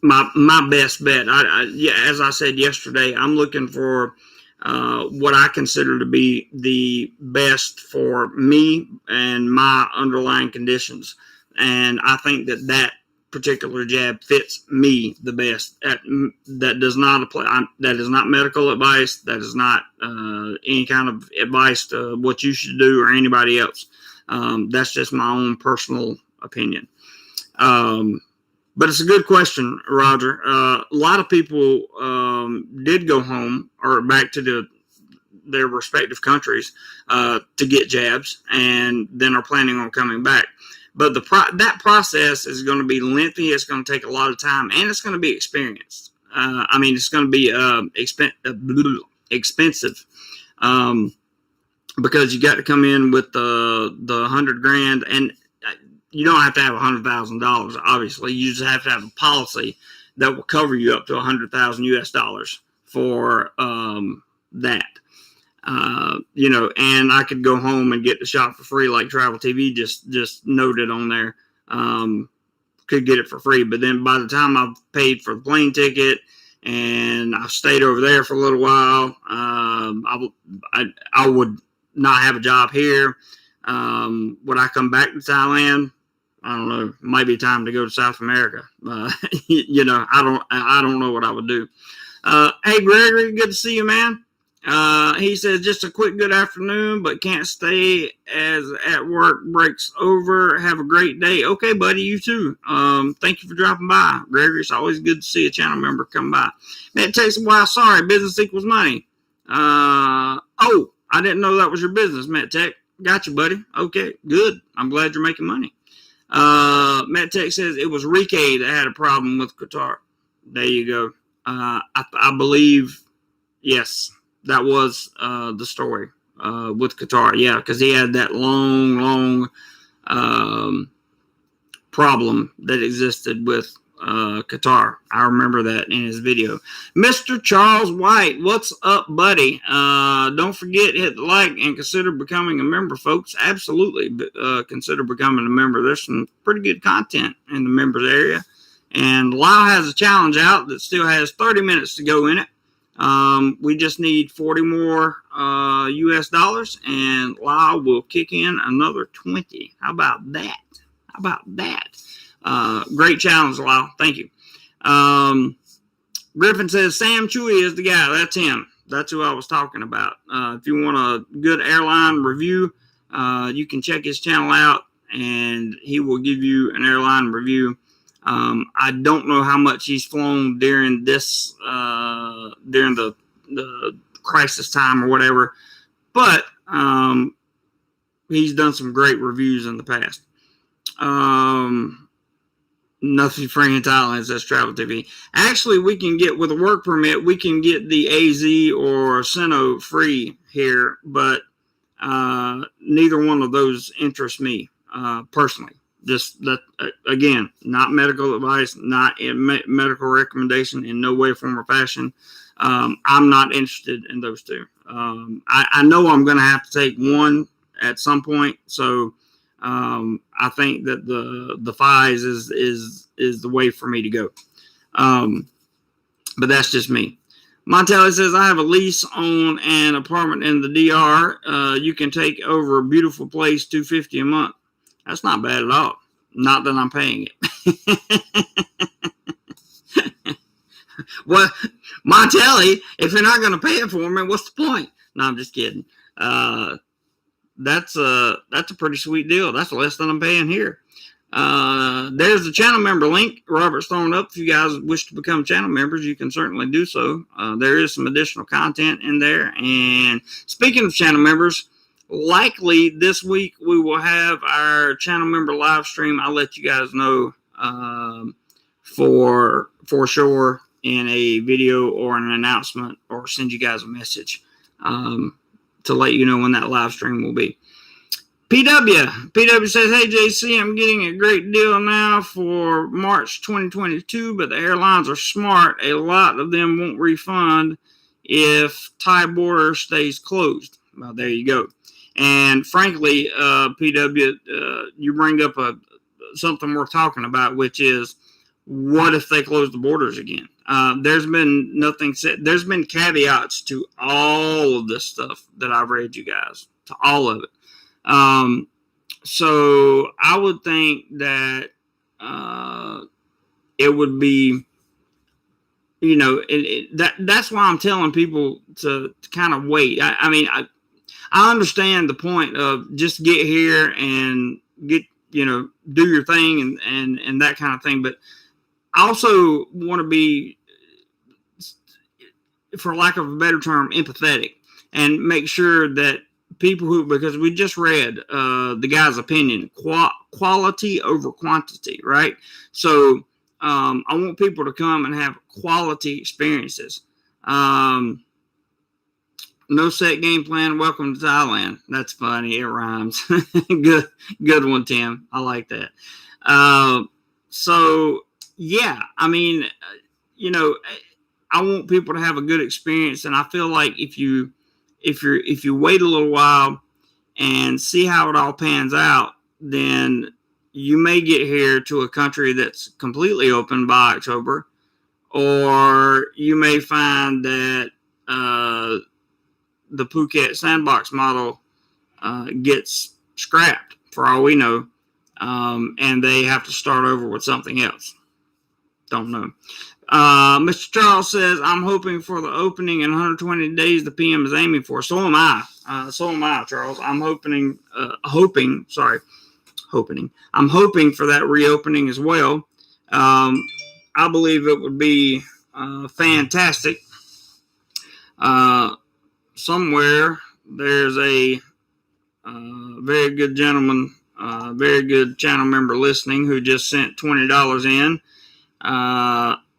my best bet. As I said yesterday, I'm looking for what I consider to be the best for me and my underlying conditions, and I think that particular jab fits me the best. That does not apply. That is not medical advice. That is not any kind of advice to what you should do or anybody else. That's just my own personal opinion. But it's a good question, Roger. A lot of people did go home or back to their respective countries to get jabs, and then are planning on coming back. But that process is going to be lengthy. It's going to take a lot of time, and it's going to be experienced. It's going to be expensive because you got to come in with the $100,000, and you don't have to have $100,000. Obviously, you just have to have a policy that will cover you up to $100,000 for that. And I could go home and get the shot for free, like Travel TV just noted on there. Could get it for free, but then by the time I've paid for the plane ticket and I've stayed over there for a little while, I would not have a job here. Would I come back to Thailand? I don't know, maybe time to go to South America. You know, I don't know what I would do. Hey, Gregory, good to see you, man. He says, just a quick good afternoon, but can't stay as at work breaks over. Have a great day. Okay, buddy, you too. Thank you for dropping by, Gregory. It's always good to see a channel member come by. Man, it takes a while. Sorry, business equals money. Oh, I didn't know that was your business, Matt Tech. Got you, buddy. Okay, good. I'm glad you're making money. Matt Tech says it was Rike that had a problem with Qatar. There you go. I believe, yes, that was the story with Qatar. Yeah, because he had that long problem that existed with Qatar. I remember that in his video. Mr. Charles White, what's up, buddy? Don't forget, hit the like and consider becoming a member, folks. Absolutely, consider becoming a member. There's some pretty good content in the members area. And Lyle has a challenge out that still has 30 minutes to go in it. We just need 40 more US dollars, and Lyle will kick in another 20. How about that? How about that? Great challenge, Lyle. Thank you. Griffin says Sam Chewy is the guy. That's him. That's who I was talking about. If you want a good airline review, you can check his channel out, and he will give you an airline review. I don't know how much he's flown during this, during the crisis time or whatever, but he's done some great reviews in the past. Nothing free in Thailand, says Travel TV. Actually, we can get, with a work permit, we can get the AZ or Sino free here, but neither one of those interests me personally. Just that, again, not medical advice, not medical recommendation in no way, form, or fashion. I'm not interested in those two. I know I'm going to have to take one at some point, so I think that the FIs is the way for me to go. But that's just me. Montelli says, I have a lease on an apartment in the DR. You can take over a beautiful place, $250 a month. That's not bad at all. Not that I'm paying it. Well, Montelli, if you're not going to pay it for me, what's the point? No, I'm just kidding. That's a pretty sweet deal. That's less than I'm paying here. There's the channel member link. Robert's throwing up. If you guys wish to become channel members, you can certainly do so. There is some additional content in there. And speaking of channel members, likely this week we will have our channel member live stream. I'll let you guys know for sure in a video or an announcement, or send you guys a message to let you know when that live stream will be. PW says, hey JC, I'm getting a great deal now for March 2022, but the airlines are smart. A lot of them won't refund if Thai border stays closed. Well, there you go. And frankly, PW, you bring up something worth talking about, which is, what if they close the borders again? There's been nothing said. There's been caveats to all of this stuff that I've read, you guys, to all of it. So I would think that it would be, you know, that's why I'm telling people to kind of wait. I mean, I understand the point of just get here and get, you know, do your thing and that kind of thing. But I also want to be, for lack of a better term, empathetic, and make sure that people who, because we just read the guy's opinion, quality over quantity, right? So I want people to come and have quality experiences. No set game plan. Welcome to Thailand. That's funny. It rhymes. Good one, Tim. I like that. So yeah, I mean, you know, I want people to have a good experience, and I feel like if you wait a little while and see how it all pans out, then you may get here to a country that's completely open by October, or you may find that the Phuket Sandbox model gets scrapped, for all we know. and they have to start over with something else. Don't know. Mr. Charles says, I'm hoping for the opening in 120 days the PM is aiming for. So am I. Charles. I'm hoping for that reopening as well. I believe it would be fantastic. Somewhere there's a very good gentleman, very good channel member listening who just sent $20 in.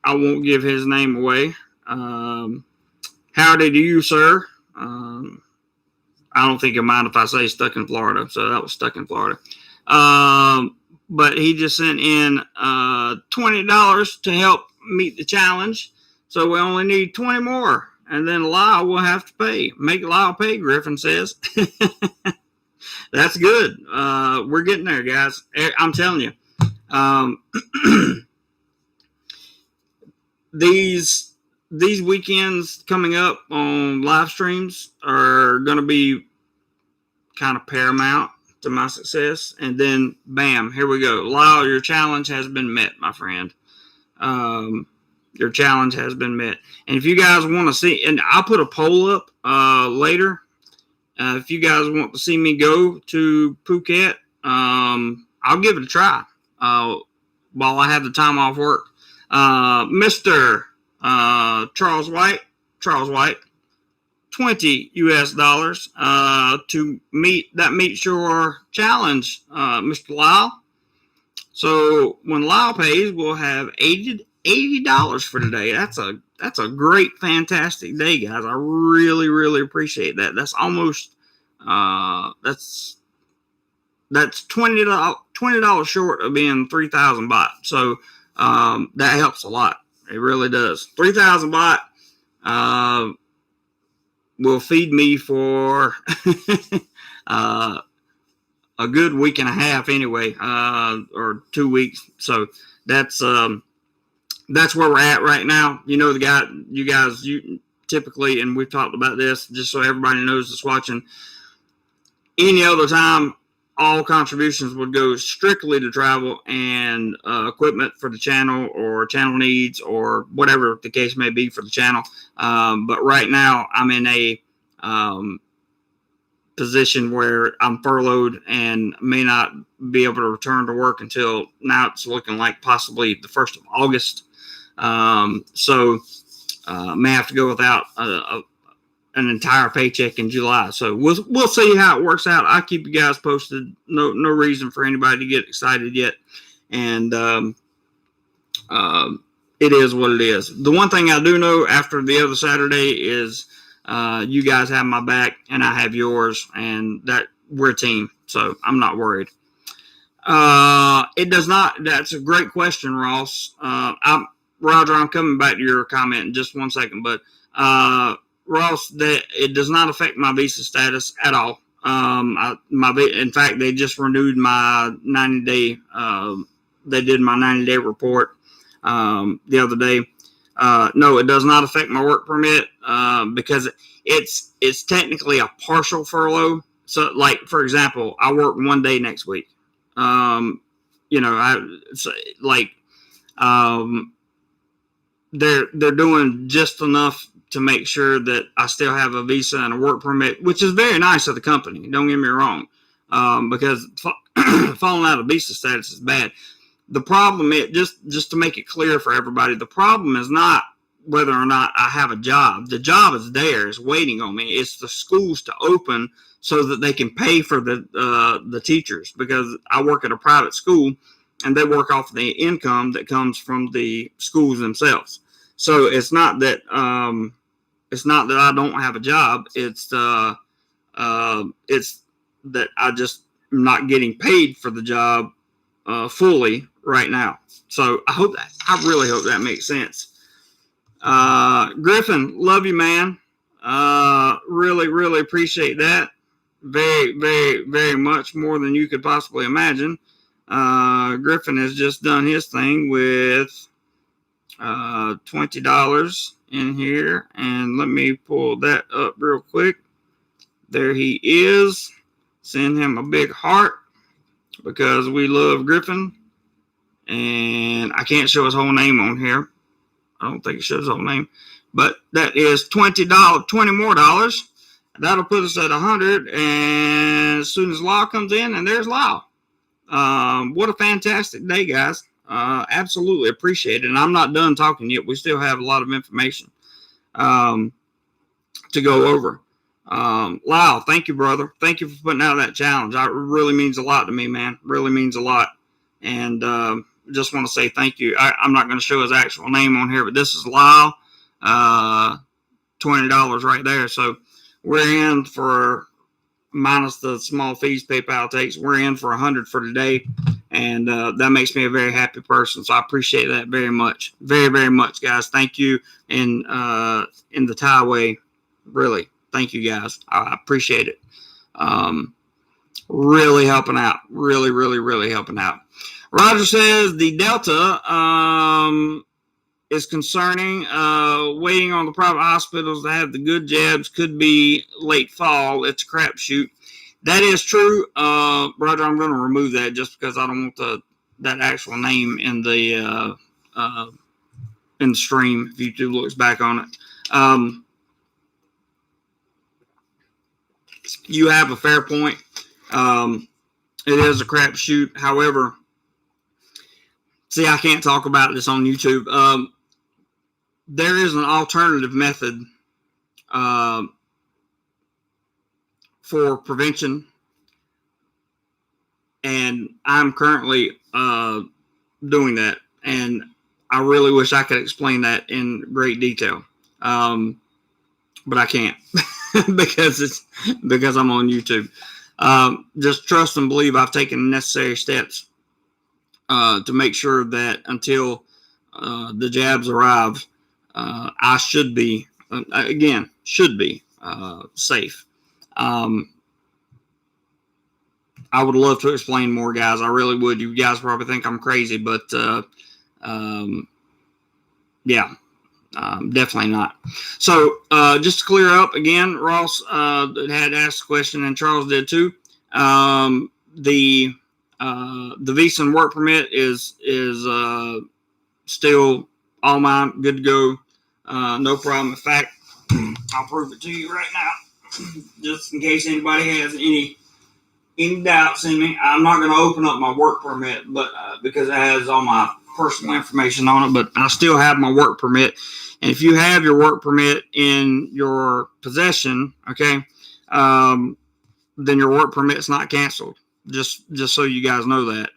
I won't give his name away. Howdy to you, sir. I don't think he'll mind if I say stuck in Florida. So that was stuck in Florida. But he just sent in $20 to help meet the challenge. So we only need 20 more. And then Lyle will have to pay. Make Lyle pay, Griffin says. That's good. We're getting there, guys. I'm telling you. These weekends coming up on live streams are going to be kind of paramount to my success. And then, bam, here we go. Lyle, your challenge has been met, my friend. Your challenge has been met. And if you guys want to see, and I'll put a poll up later. If you guys want to see me go to Phuket, I'll give it a try while I have the time off work. Mr. Charles White, $20 to meet your challenge, Mr. Lyle. So when Lyle pays, we'll have $80 for today. That's a great, fantastic day, guys. I really, really appreciate that. That's almost that's $20 short of being 3,000 baht. So that helps a lot. It really does. 3,000 baht will feed me for a good week and a half anyway, or 2 weeks. So that's where we're at right now. You know, you guys typically, and we've talked about this just so everybody knows that's watching. Any other time, all contributions would go strictly to travel and equipment for the channel or channel needs or whatever the case may be for the channel. But right now I'm in a position where I'm furloughed and may not be able to return to work until now. It's looking like possibly the 1st of August. So may have to go without an entire paycheck in July. So we'll see how it works out. I'll keep you guys posted. No reason for anybody to get excited yet. And it is what it is. The one thing I do know after the other Saturday is you guys have my back and I have yours, and that we're a team. So I'm not worried. It does not. That's a great question, Ross. Roger, I'm coming back to your comment in just 1 second, but Ross, it does not affect my visa status at all. In fact, they just renewed my 90-day. They did my 90-day report the other day. No, it does not affect my work permit because it's technically a partial furlough. So, like for example, I work 1 day next week. They're doing just enough to make sure that I still have a visa and a work permit, which is very nice of the company. Don't get me wrong, because falling out of visa status is bad. The problem is, just to make it clear for everybody, the problem is not whether or not I have a job. The job is there, it's waiting on me. It's the schools to open so that they can pay for the teachers, because I work at a private school and they work off the income that comes from the schools themselves. So it's not that I don't have a job. It's that I just am not getting paid for the job fully right now. So I really hope that makes sense. Griffin, love you, man. Really, really appreciate that. Very, very, very much more than you could possibly imagine. Griffin has just done his thing with $20 in here, and let me pull that up real quick. There he is. Send him a big heart. because we love Griffin, and I can't show his whole name on here. I don't think it shows his whole name, but that is $20 more. That'll put us at 100, and as soon as Lyle comes in, and there's Lyle. What a fantastic day, guys. Absolutely appreciate it. And I'm not done talking yet. We still have a lot of information to go over. Lyle, thank you, brother. Thank you for putting out that challenge. It really means a lot to me, man. Really means a lot. And just want to say thank you. I'm not going to show his actual name on here, but this is Lyle. $20 right there. So we're in for, minus the small fees PayPal takes, we're in for 100 for today. And that makes me a very happy person. So I appreciate that very much. Very, very much, guys. Thank you. And in the Thai way, really, thank you, guys. I appreciate it. Really helping out. Really, really, really helping out. Roger says the Delta is concerning. Waiting on the private hospitals to have the good jabs could be late fall. It's a crapshoot. That is true. Roger, I'm going to remove that just because I don't want that actual name in the stream if YouTube looks back on it. You have a fair point. It is a crapshoot. However, see, I can't talk about this on YouTube. There is an alternative method for prevention, and I'm currently doing that. And I really wish I could explain that in great detail, but I can't because I'm on YouTube. Just trust and believe I've taken necessary steps to make sure that until the jabs arrive, I should be safe. I would love to explain more, guys. I really would. You guys probably think I'm crazy, but definitely not. So just to clear up again, Ross had asked a question, and Charles did too. The visa and work permit is still all mine, good to go, no problem. In fact, I'll prove it to you right now, just in case anybody has any doubts in me. I'm not going to open up my work permit, but because it has all my personal information on it, but I still have my work permit. And if you have your work permit in your possession, okay, then your work permit's not canceled. Just so you guys know that.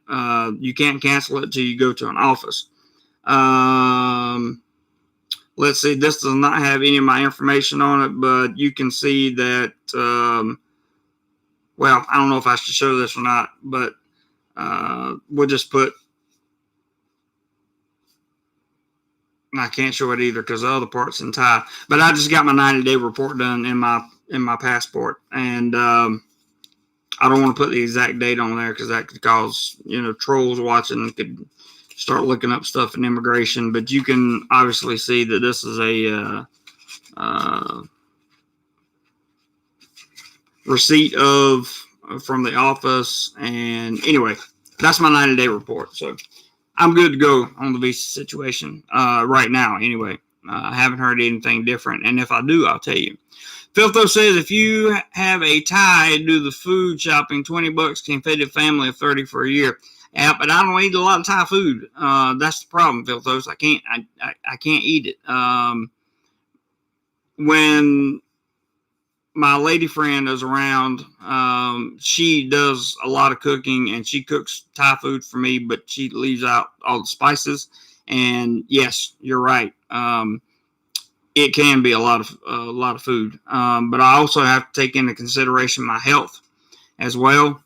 You can't cancel it until you go to an office. Let's see, this does not have any of my information on it, but you can see that, well, I don't know if I should show this or not, but we'll just put, I can't show it either because the other part's in Thai, but I just got my 90-day report done in my passport, and I don't want to put the exact date on there because that could cause, trolls watching could start looking up stuff in immigration, but you can obviously see that this is a receipt from the office. And anyway, that's my 90-day report. So I'm good to go on the visa situation right now. Anyway, I haven't heard anything different. And if I do, I'll tell you. Filtho says, if you have a Thai, do the food shopping, $20 can feed a family of 30 for a year. Yeah, but I don't eat a lot of Thai food. That's the problem, Filthos. I can't eat it. When my lady friend is around, she does a lot of cooking, and she cooks Thai food for me, but she leaves out all the spices. And yes, you're right. It can be a lot of food. But I also have to take into consideration my health as well.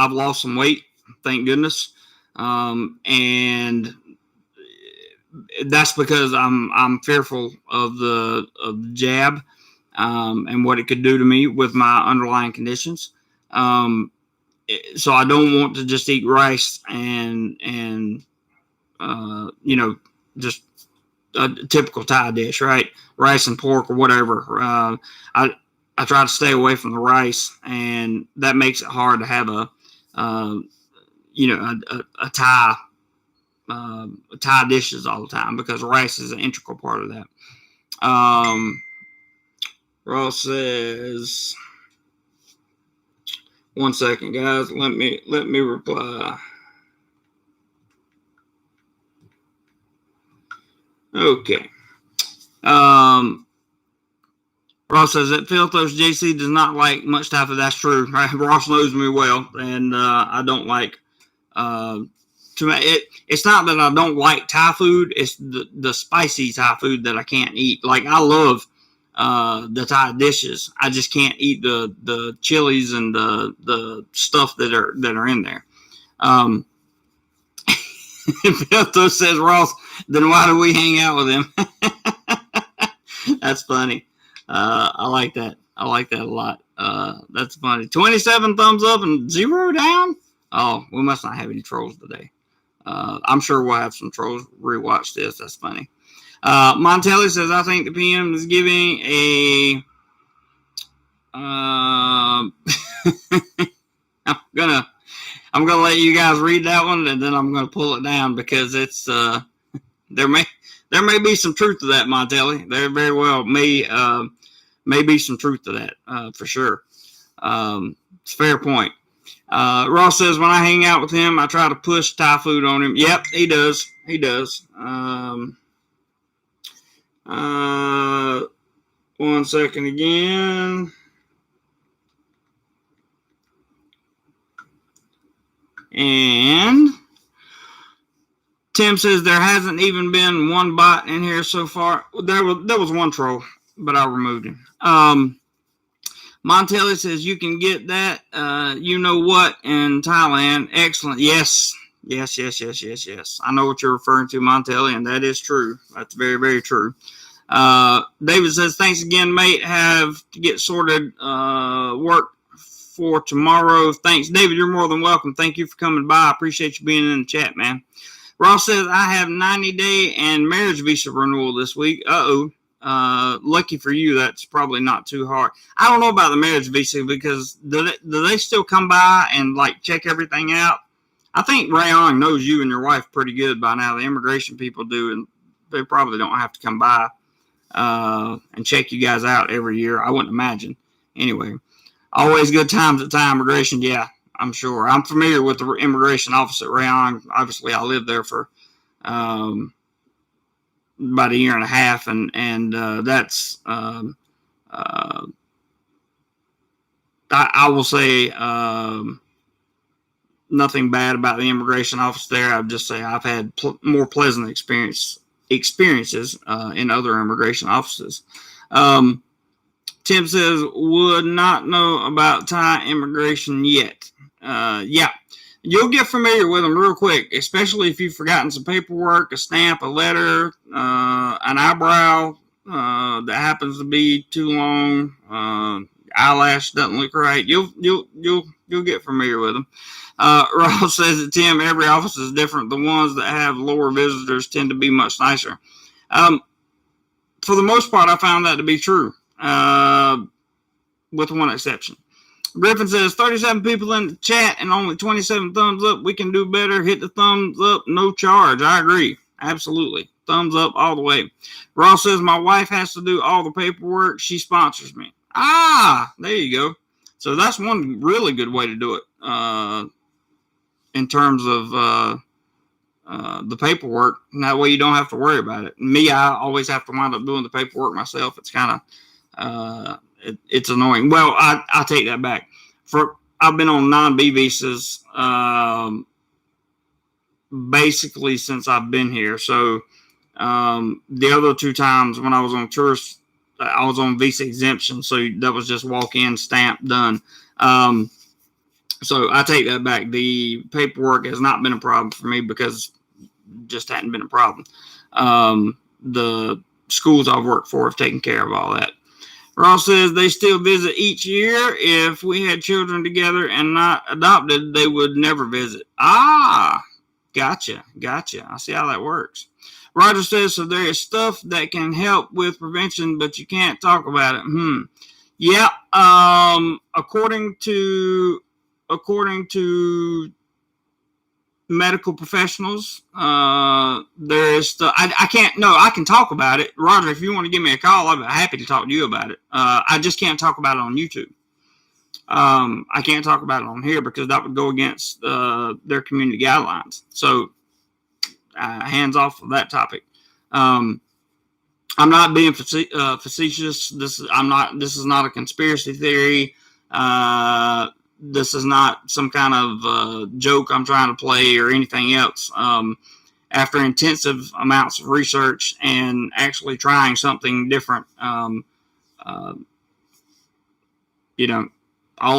I've lost some weight, thank goodness. And that's because I'm fearful of the jab, and what it could do to me with my underlying conditions. So I don't want to just eat rice and just a typical Thai dish, right? Rice and pork or whatever. I try to stay away from the rice, and that makes it hard to have a a Thai Thai dishes all the time because rice is an integral part of that. Ross says, one second, guys. Let me reply. Okay. Ross says that Philthos JC does not like much Thai food. That's true. Right? Ross knows me well, and I don't like. It's not that I don't like Thai food. It's the spicy Thai food that I can't eat. Like I love the Thai dishes. I just can't eat the chilies and the stuff that are in there. Philthos says, Ross, then why do we hang out with him? That's funny. I like that. I like that a lot. That's funny. 27 thumbs up and 0 down. Oh, we must not have any trolls today. I'm sure we'll have some trolls rewatch this. That's funny. Montelli says, I think the PM is giving a. I'm gonna let you guys read that one, and then I'm gonna pull it down because it's there may be some truth to that, Montelli. There very well may be some truth to that for sure. It's a fair point. Ross says, when I hang out with him, I try to push Thai food on him. Yep, he does. He does. 1 second again. And Tim says there hasn't even been one bot in here so far. There was one troll, but I removed him. Montelli says you can get that, you know what, in Thailand. Excellent. Yes. I know what you're referring to, Montelli, and that is true. That's very, very true. David says, thanks again, mate. Have to get sorted work for tomorrow. Thanks, David. You're more than welcome. Thank you for coming by. I appreciate you being in the chat, man. Ross says, I have 90-day and marriage visa renewal this week. Lucky for you, that's probably not too hard. I don't know about the marriage visa because do they still come by and like check everything out? I think Rayong knows you and your wife pretty good by now. The immigration people do, and they probably don't have to come by and check you guys out every year. I wouldn't imagine. Anyway, always good times at Thai immigration. Yeah, I'm sure. I'm familiar with the immigration office at Rayong. Obviously, I lived there for about a year and a half, and that's I will say nothing bad about the immigration office there. I'd just say I've had more pleasant experiences in other immigration offices. Tim says, would not know about Thai immigration yet. Yeah. You'll get familiar with them real quick, especially if you've forgotten some paperwork, a stamp, a letter, an eyebrow that happens to be too long, eyelash doesn't look right. You'll get familiar with them. Ross says that, Tim, every office is different. The ones that have lower visitors tend to be much nicer. For the most part, I found that to be true, with one exception. Griffin says, 37 people in the chat and only 27 thumbs up. We can do better. Hit the thumbs up, no charge. I agree. Absolutely. Thumbs up all the way. Ross says, my wife has to do all the paperwork. She sponsors me. There you go. So that's one really good way to do it in terms of the paperwork. And that way you don't have to worry about it. Me, I always have to wind up doing the paperwork myself. It's kind of... it's annoying. Well, I take that back. I've been on non-B visas basically since I've been here. So the other two times when I was on tourist, I was on visa exemption. So that was just walk in, stamp, done. So I take that back. The paperwork has not been a problem for me because it just hadn't been a problem. The schools I've worked for have taken care of all that. Ross says they still visit each year. If we had children together and not adopted, they would never visit. Gotcha. I see how that works. Roger says, so there is stuff that can help with prevention, but you can't talk about it. Yeah. According to according to medical professionals, there is I can talk about it. Roger, if you want to give me a call, I'd be happy to talk to you about it. I just can't talk about it on YouTube. I can't talk about it on here because that would go against their community guidelines. So hands off of that topic. I'm not being facetious. This is not a conspiracy theory. This is not some kind of joke I'm trying to play or anything else. After intensive amounts of research and actually trying something different, all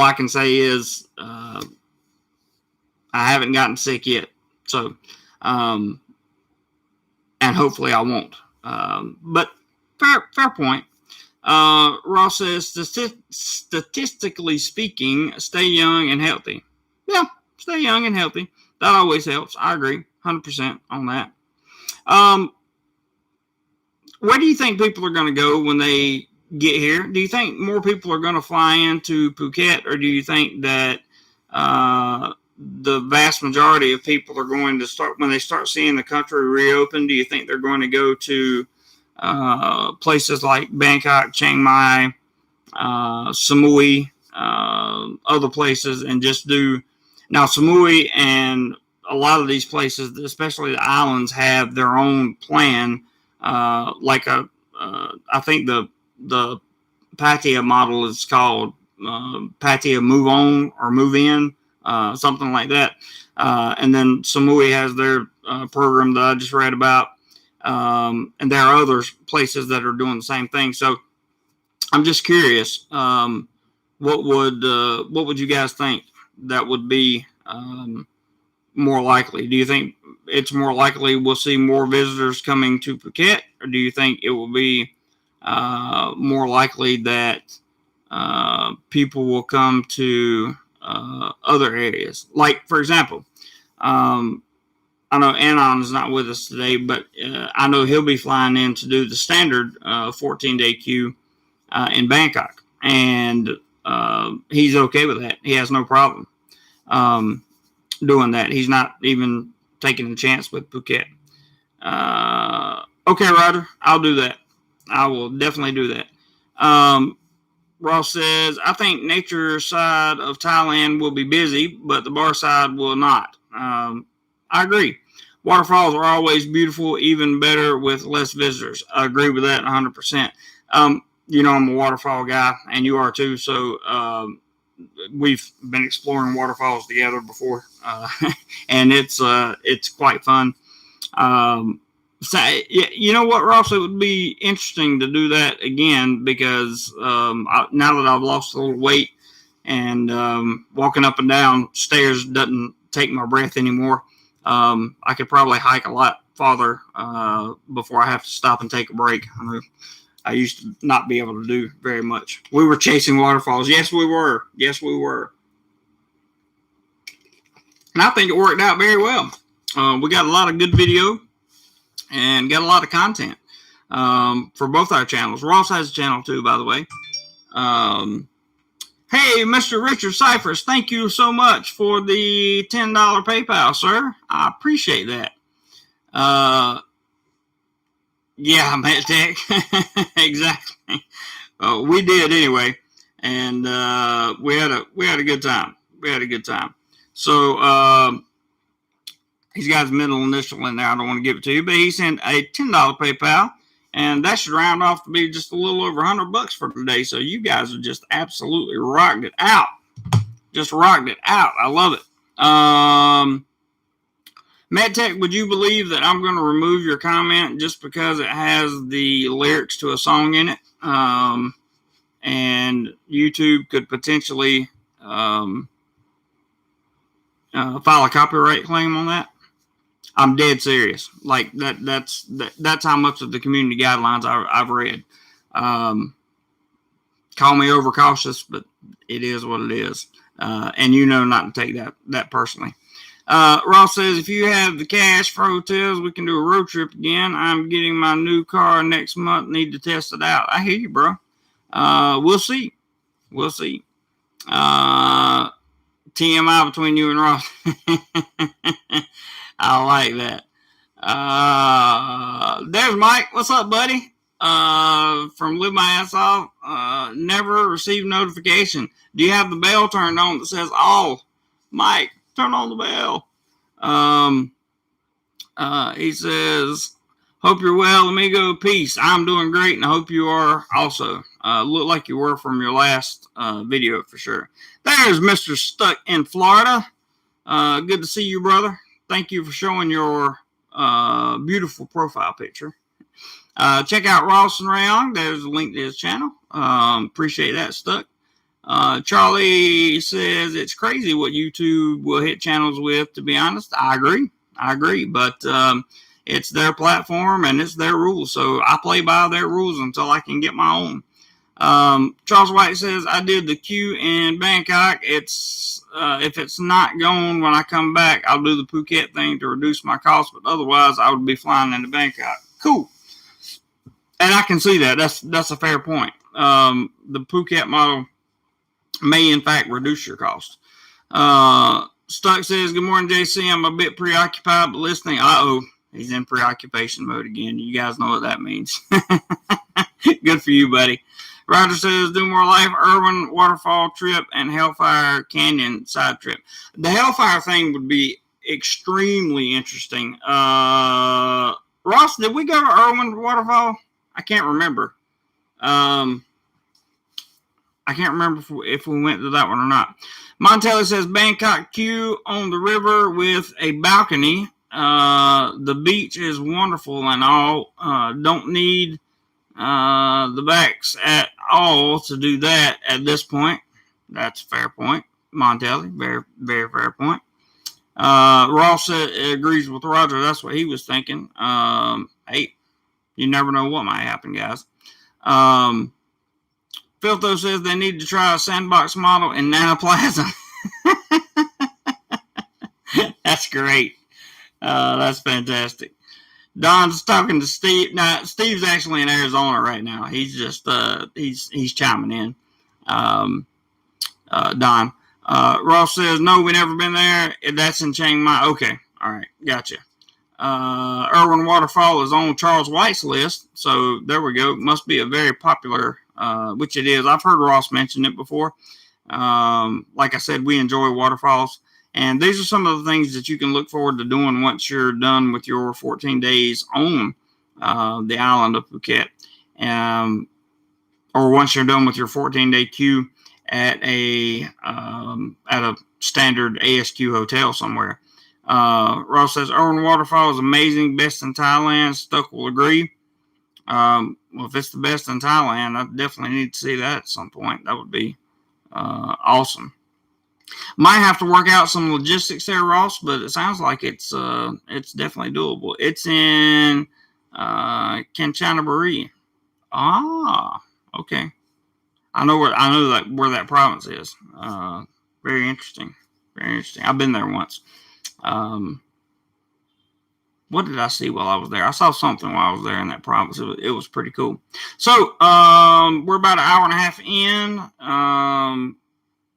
I can say is I haven't gotten sick yet. So, and hopefully I won't. But fair point. Ross says, statistically speaking, stay young and healthy. Yeah, stay young and healthy. That always helps. I agree 100% on that. Where do you think people are going to go when they get here? Do you think more people are going to fly into Phuket, or do you think that the vast majority of people are going to start, when they start seeing the country reopen, do you think they're going to go to places like Bangkok, Chiang Mai, Samui, other places, and just do? Now, Samui and a lot of these places, especially the islands, have their own plan. I think the Pattaya model is called Pattaya Move On or Move In, something like that. And then Samui has their program that I just read about. And there are other places that are doing the same thing. So I'm just curious, what would you guys think that would be more likely? Do you think it's more likely we'll see more visitors coming to Phuket, or do you think it will be more likely that people will come to other areas? Like, for example, I know Anon is not with us today, but I know he'll be flying in to do the standard 14-day queue in Bangkok, and he's okay with that. He has no problem doing that. He's not even taking a chance with Phuket. Okay, Roger, I'll do that. I will definitely do that. Ross says, I think nature side of Thailand will be busy, but the bar side will not. I agree. Waterfalls are always beautiful, even better with less visitors. I agree with that 100%. I'm a waterfall guy, and you are too. So we've been exploring waterfalls together before, and it's quite fun. So, you know what, Ross? It would be interesting to do that again because now that I've lost a little weight and walking up and down stairs doesn't take my breath anymore, I could probably hike a lot farther before I have to stop and take a break. I used to not be able to do very much. We were chasing waterfalls. Yes, we were. And I think it worked out very well. We got a lot of good video and got a lot of content for both our channels. Ross has a channel too, by the way. Hey, Mr. Richard Cyphers, thank you so much for the $10 PayPal, sir. I appreciate that. Yeah, Matt Tech. Exactly. We did anyway, and we had a good time. So he's got his middle initial in there. I don't want to give it to you, but he sent a $10 PayPal, and that should round off to be just a little over $100 for today. So you guys have just absolutely rocked it out. I love it. MedTech, would you believe that I'm going to remove your comment just because it has the lyrics to a song in it? And YouTube could potentially file a copyright claim on that. I'm dead serious. Like that's how much of the community guidelines I've read. Call me overcautious, but it is what it is. And not to take that personally. Ross says, if you have the cash for hotels, we can do a road trip again. I'm getting my new car next month. Need to test it out. I hear you, bro. We'll see. TMI between you and Ross. I like that. There's Mike. What's up, buddy? From Live My Ass Off. Never received notification. Do you have the bell turned on that says all? Mike, turn on the bell. He says, hope you're well, amigo. Peace. I'm doing great, and I hope you are also. Look like you were from your last video for sure. There's Mr. Stuck in Florida. Good to see you, brother. Thank you for showing your beautiful profile picture. Check out Ross and Rayon. There's a link to his channel. Appreciate that, Stuck. Charlie says it's crazy what YouTube will hit channels with. To be honest, I agree, but it's their platform and it's their rules, so I play by their rules until I can get my own. Charles White says I did the queue in Bangkok. It's if it's not going when I come back, I'll do the Phuket thing to reduce my cost, but otherwise I would be flying into Bangkok. Cool. And I can see that. That's a fair point. The Phuket model may in fact reduce your cost. Stuck says, good morning, JC. I'm a bit preoccupied, but listening. He's in preoccupation mode again. You guys know what that means. Good for you, buddy. Roger says, DoMoreLife, Irwin Waterfall trip, and Hellfire Canyon side trip. The Hellfire thing would be extremely interesting. Ross, did we go to Irwin Waterfall? I can't remember. I can't remember if we went to that one or not. Montelli says Bangkok queue on the river with a balcony. The beach is wonderful and all. Don't need the vax at all to do that at this point. That's a fair point, Montelli. Very, very fair point. Ross agrees with Roger. That's what he was thinking. Hey, you never know what might happen, guys. Filtho says they need to try a Sandbox model in Nana Plaza. That's great. That's fantastic. Don's talking to Steve. Now, Steve's actually in Arizona right now. He's just he's chiming in. Don. Ross says no, we never been there. That's in Chiang Mai. Okay, all right, gotcha. Irwin Waterfall is on Charles White's list, so there we go. Must be a very popular, which it is. I've heard Ross mention it before. Like I said, we enjoy waterfalls, and these are some of the things that you can look forward to doing once you're done with your 14 days on the island of Phuket, or once you're done with your 14-day queue at a standard ASQ hotel somewhere. Ross says Irwin Waterfall is amazing, best in Thailand. Stuck will agree. Well, if it's the best in Thailand, I definitely need to see that at some point. That would be awesome. Might have to work out some logistics there, Ross, but it sounds like it's definitely doable. It's in Kanchanaburi. Okay. I know where that province is. Very interesting. Very interesting. I've been there once. What did I see while I was there? I saw something while I was there in that province. It was pretty cool. So, we're about an hour and a half in.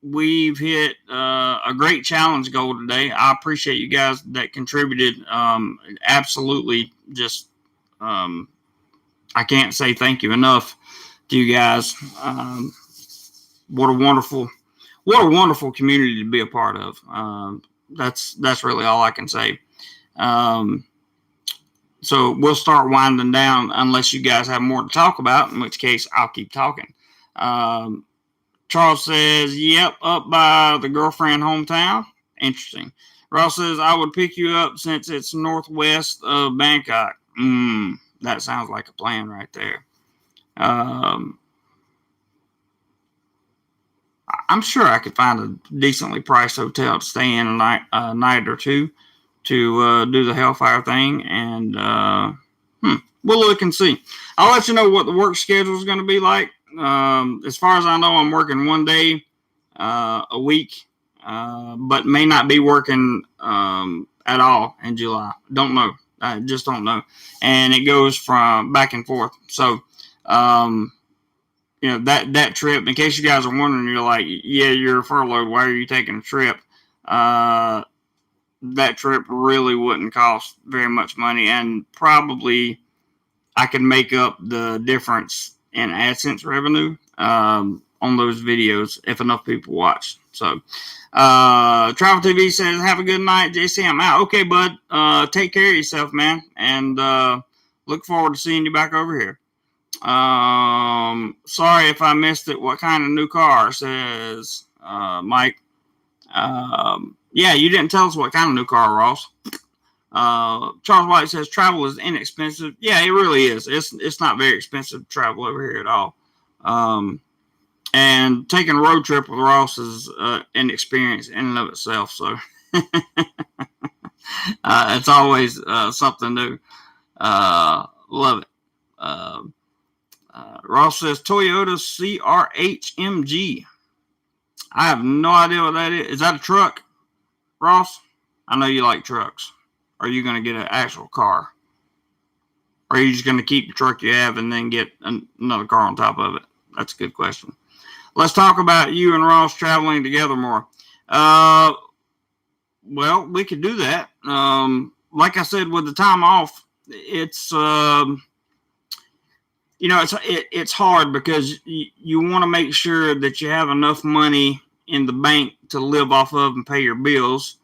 We've hit a great challenge goal today. I appreciate you guys that contributed. Absolutely, just I can't say thank you enough to you guys. What a wonderful community to be a part of. That's really all I can say. So we'll start winding down unless you guys have more to talk about, in which case I'll keep talking. Charles says, yep, up by the girlfriend hometown. Interesting. Ross says, I would pick you up since it's northwest of Bangkok. That sounds like a plan right there. I'm sure I could find a decently priced hotel to stay in a night or two to do the Hellfire thing, and we'll look and see. I'll let you know what the work schedule is going to be like. As far as I know, I'm working 1 day a week, but may not be working at all in July. Don't know. I just don't know. And it goes from back and forth. So that trip, in case you guys are wondering, you're like, yeah, you're furloughed, why are you taking a trip? That trip really wouldn't cost very much money, and probably I could make up the difference in AdSense revenue on those videos if enough people watch. So, Travel TV says, have a good night, JC. I'm out. Okay, bud. Take care of yourself, man, and look forward to seeing you back over here. Sorry if I missed it. What kind of new car? Says Mike. Yeah, you didn't tell us what kind of new car, Ross. Charles White says travel is inexpensive. Yeah, it really is. It's not very expensive to travel over here at all. And taking a road trip with Ross is an experience in and of itself. So it's always something new. Love it. Ross says Toyota CRH-MG. I have no idea what that is. Is that a truck, Ross? I know you like trucks. Are you going to get an actual car? Or are you just going to keep the truck you have and then get another car on top of it? That's a good question. Let's talk about you and Ross traveling together more. Well, we could do that. Like I said, with the time off, it's it's hard because you want to make sure that you have enough money in the bank to live off of and pay your bills.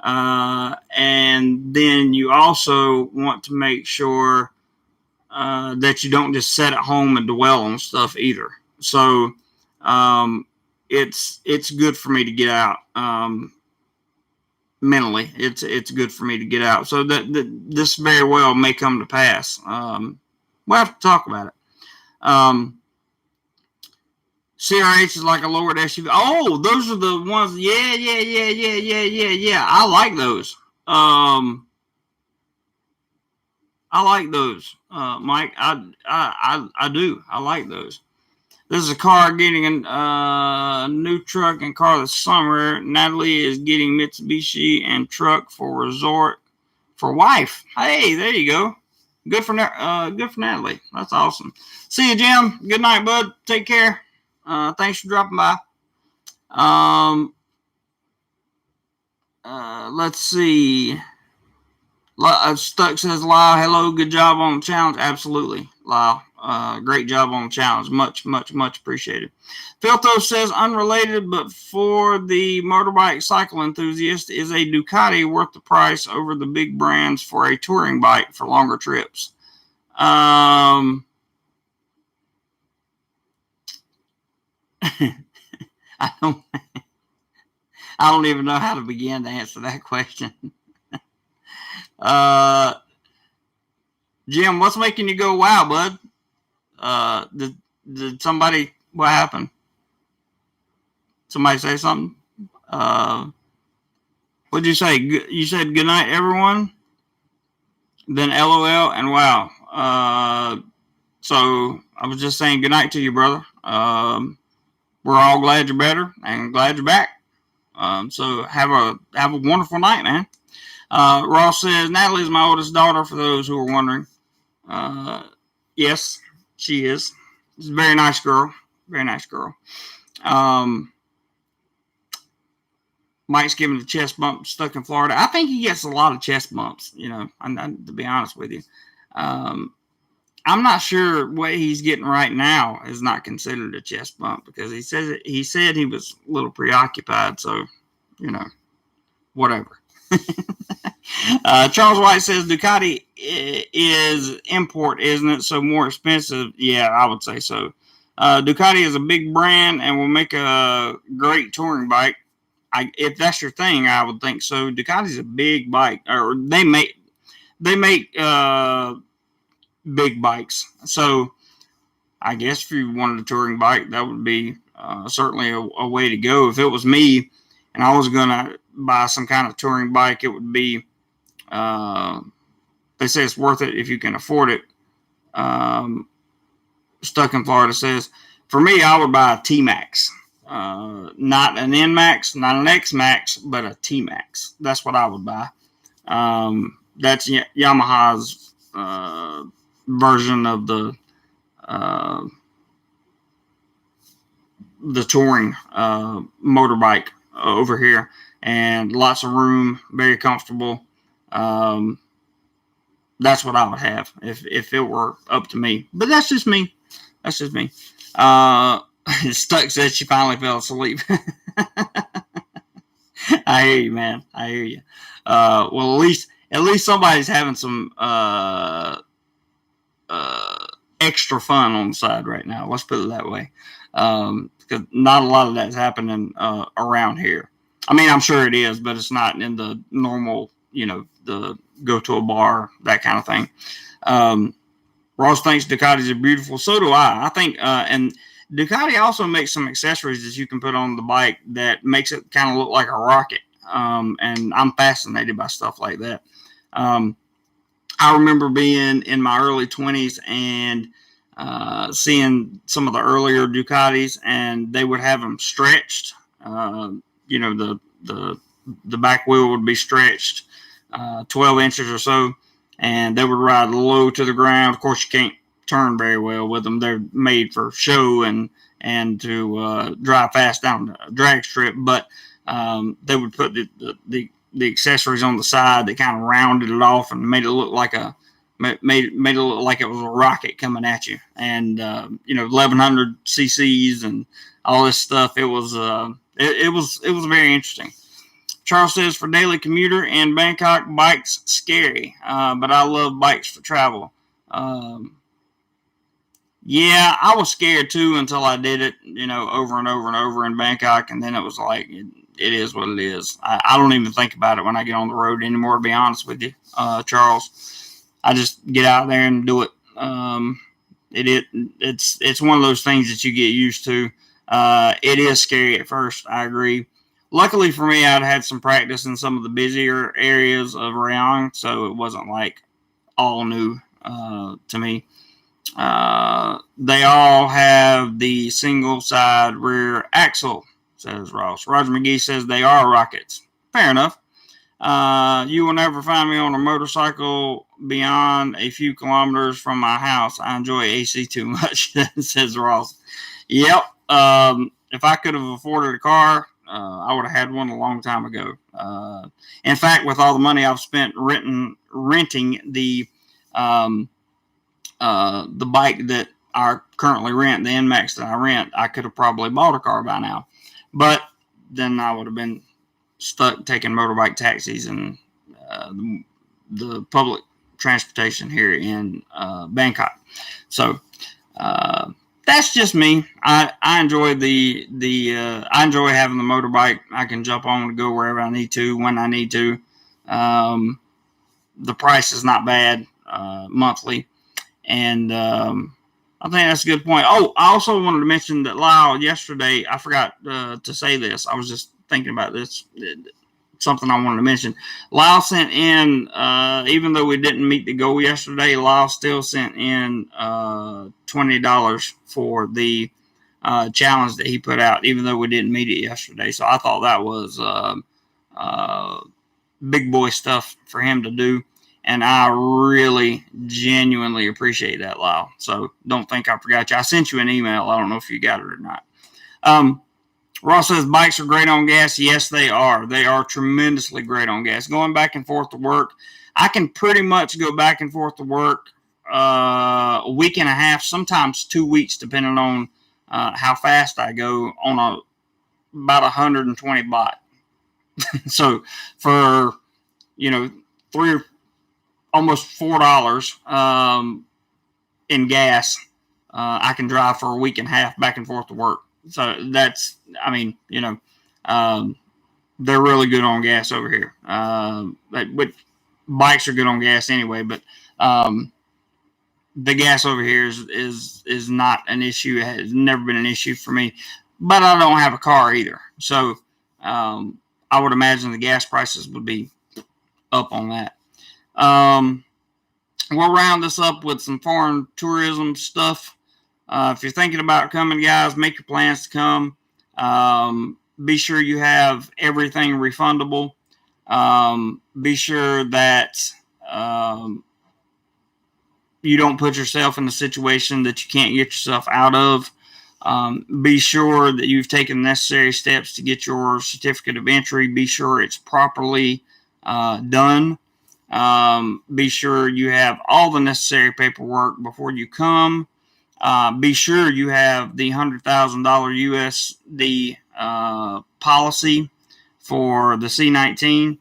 And then you also want to make sure that you don't just sit at home and dwell on stuff either. So it's good for me to get out. Mentally, it's good for me to get out. So that this very well may come to pass. We'll have to talk about it. CRH is like a lowered SUV. Oh, those are the ones. Yeah. I like those. I like those, Mike. I do. I like those. This is a car getting a new truck and car this summer. Natalie is getting Mitsubishi and truck for resort for wife. Hey, there you go. Good for Natalie. That's awesome. See you, Jim. Good night, bud. Take care. Thanks for dropping by. Let's see. Stuck says, Lyle, hello. Good job on the challenge. Absolutely, Lyle. Great job on the challenge. Much appreciated. Filto says, unrelated, but for the motorbike cycle enthusiast, is a Ducati worth the price over the big brands for a touring bike for longer trips? I don't even know how to begin to answer that question. Jim, what's making you go, wow, bud? Did somebody, what happened? Somebody say something? What'd you say? You said good night, everyone? Then LOL and wow. So I was just saying good night to you, brother. We're all glad you're better and glad you're back. So have a wonderful night, man. Ross says, Natalie is my oldest daughter, for those who are wondering. Yes, she is. She's a very nice girl. Very nice girl. Mike's giving the chest bump, stuck in Florida. I think he gets a lot of chest bumps, to be honest with you. I'm not sure what he's getting right now is not considered a chest bump, because he said he was a little preoccupied. So, whatever. Charles White says Ducati is import, isn't it? So more expensive. Yeah, I would say so. Ducati is a big brand and will make a great touring bike. If that's your thing, I would think so. Ducati's a big bike, or they make big bikes. So I guess if you wanted a touring bike, that would be certainly a way to go. If it was me and I was going to buy some kind of touring bike, it would be, they say it's worth it if you can afford it. Stuck in Florida says, for me, I would buy a T-Max. Not an N-Max, not an X-Max, but a T-Max. That's what I would buy. That's Yamaha's version of the the touring motorbike over here, and lots of room, very comfortable. That's what I would have if it were up to me. But that's just me. That's just me. Stuck said she finally fell asleep. I hear you, man. I hear you. Well, at least somebody's having some extra fun on the side right now. Let's put it that way. Because not a lot of that's happening around here. I mean, I'm sure it is, but it's not in the normal, the go to a bar, that kind of thing. Ross thinks Ducatis are beautiful. So do I. I think, and Ducati also makes some accessories that you can put on the bike that makes it kind of look like a rocket. And I'm fascinated by stuff like that. I remember being in my early 20s and seeing some of the earlier Ducatis, and they would have them stretched. The back wheel would be stretched 12 inches or so, and they would ride low to the ground. Of course, you can't turn very well with them. They're made for show and to drive fast down the drag strip, but they would put the accessories on the side that kind of rounded it off and made it look like made it look like it was a rocket coming at you. And 1100 cc's and all this stuff. It was very interesting. Charles says, for daily commuter in Bangkok, bikes scary, but I love bikes for travel. Yeah, I was scared too until I did it, over and over and over in Bangkok, and then it was like, it is what it is. I don't even think about it when I get on the road anymore, to be honest with you, Charles. I just get out there and do it. It's one of those things that you get used to. It is scary at first, I agree. Luckily for me, I'd had some practice in some of the busier areas of Rayong, so it wasn't like all new to me. They all have the single side rear axle, says Ross. Roger McGee says they are rockets. Fair enough. You will never find me on a motorcycle beyond a few kilometers from my house. I enjoy AC too much, says Ross. Yep. If I could have afforded a car, I would have had one a long time ago. In fact, with all the money I've spent renting the bike that I currently rent, the NMAX that I rent, I could have probably bought a car by now. But then I would have been stuck taking motorbike taxis and the public transportation here in Bangkok. So that's just me. I enjoy I enjoy having the motorbike. I can jump on and go wherever I need to when I need to. The price is not bad monthly. And I think that's a good point. Oh, I also wanted to mention that Lyle yesterday, I forgot to say this. I was just thinking about this. Something I wanted to mention. Lyle sent in, even though we didn't meet the goal yesterday, Lyle still sent in $20 for the challenge that he put out, even though we didn't meet it yesterday. So I thought that was big boy stuff for him to do. And I really, genuinely appreciate that, Lyle. So don't think I forgot you. I sent you an email. I don't know if you got it or not. Ross says bikes are great on gas. Yes, they are. They are tremendously great on gas. Going back and forth to work, I can pretty much go back and forth to work a week and a half, sometimes 2 weeks, depending on how fast I go on about 120 baht. So for, almost $4 in gas, I can drive for a week and a half back and forth to work. So that's, they're really good on gas over here. But bikes are good on gas anyway, but the gas over here is not an issue. It has never been an issue for me, but I don't have a car either. So I would imagine the gas prices would be up on that. We'll round this up with some foreign tourism stuff. If you're thinking about coming, guys, make your plans to come. Be sure you have everything refundable. Be sure that you don't put yourself in a situation that you can't get yourself out of. Be sure that you've taken the necessary steps to get your certificate of entry. Be sure it's properly done. Be sure you have all the necessary paperwork before you come. Be sure you have the $100,000 USD policy for the C-19.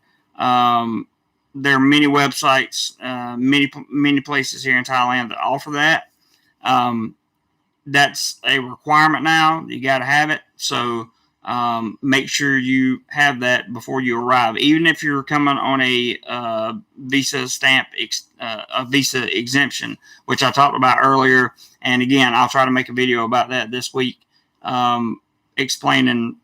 There are many websites, many places here in Thailand that offer that. That's a requirement now. You got to have it. So make sure you have that before you arrive. Even if you're coming on a visa stamp, a visa exemption, which I talked about earlier. And again, I'll try to make a video about that this week, explaining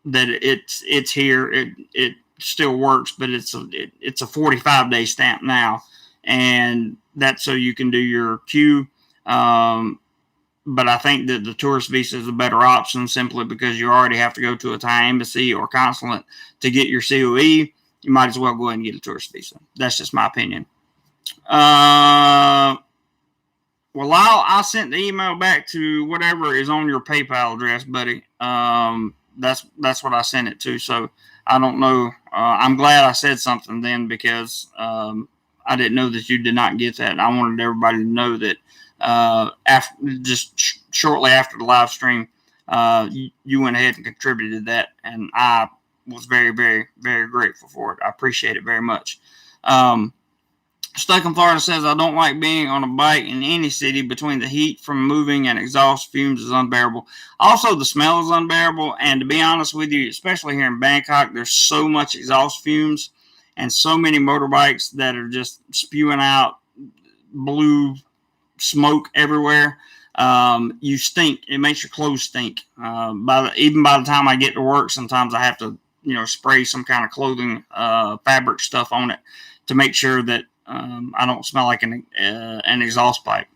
that it's here. It still works, but it's a 45-day stamp now, and that's so you can do your Q. But I think that the tourist visa is a better option simply because you already have to go to a Thai embassy or consulate to get your COE. You might as well go ahead and get a tourist visa. That's just my opinion. Well, I sent the email back to whatever is on your PayPal address, buddy. That's what I sent it to. So I don't know. I'm glad I said something then because I didn't know that you did not get that. And I wanted everybody to know that shortly after the live stream, you went ahead and contributed that, and I was very, very, very grateful for it. I appreciate it very much. Stuck in Florida says, I don't like being on a bike in any city. Between the heat from moving and exhaust fumes is unbearable. Also, the smell is unbearable. And to be honest with you, especially here in Bangkok, there's so much exhaust fumes and so many motorbikes that are just spewing out blue smoke everywhere. You stink. It makes your clothes stink. Even by the time I get to work, sometimes I have to, spray some kind of clothing, fabric stuff on it to make sure that I don't smell like an exhaust pipe.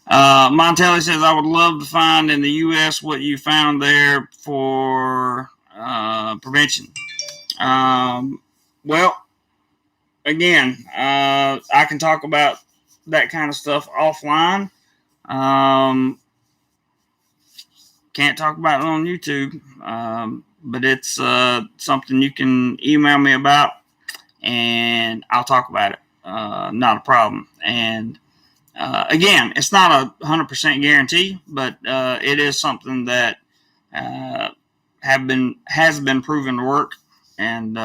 Montelli says, I would love to find in the U.S. what you found there for prevention. Well, again, I can talk about that kind of stuff offline. Can't talk about it on YouTube, but it's something you can email me about, and I'll talk about it. Not a problem. And again, it's not 100% guarantee, but it is something that has been proven to work. And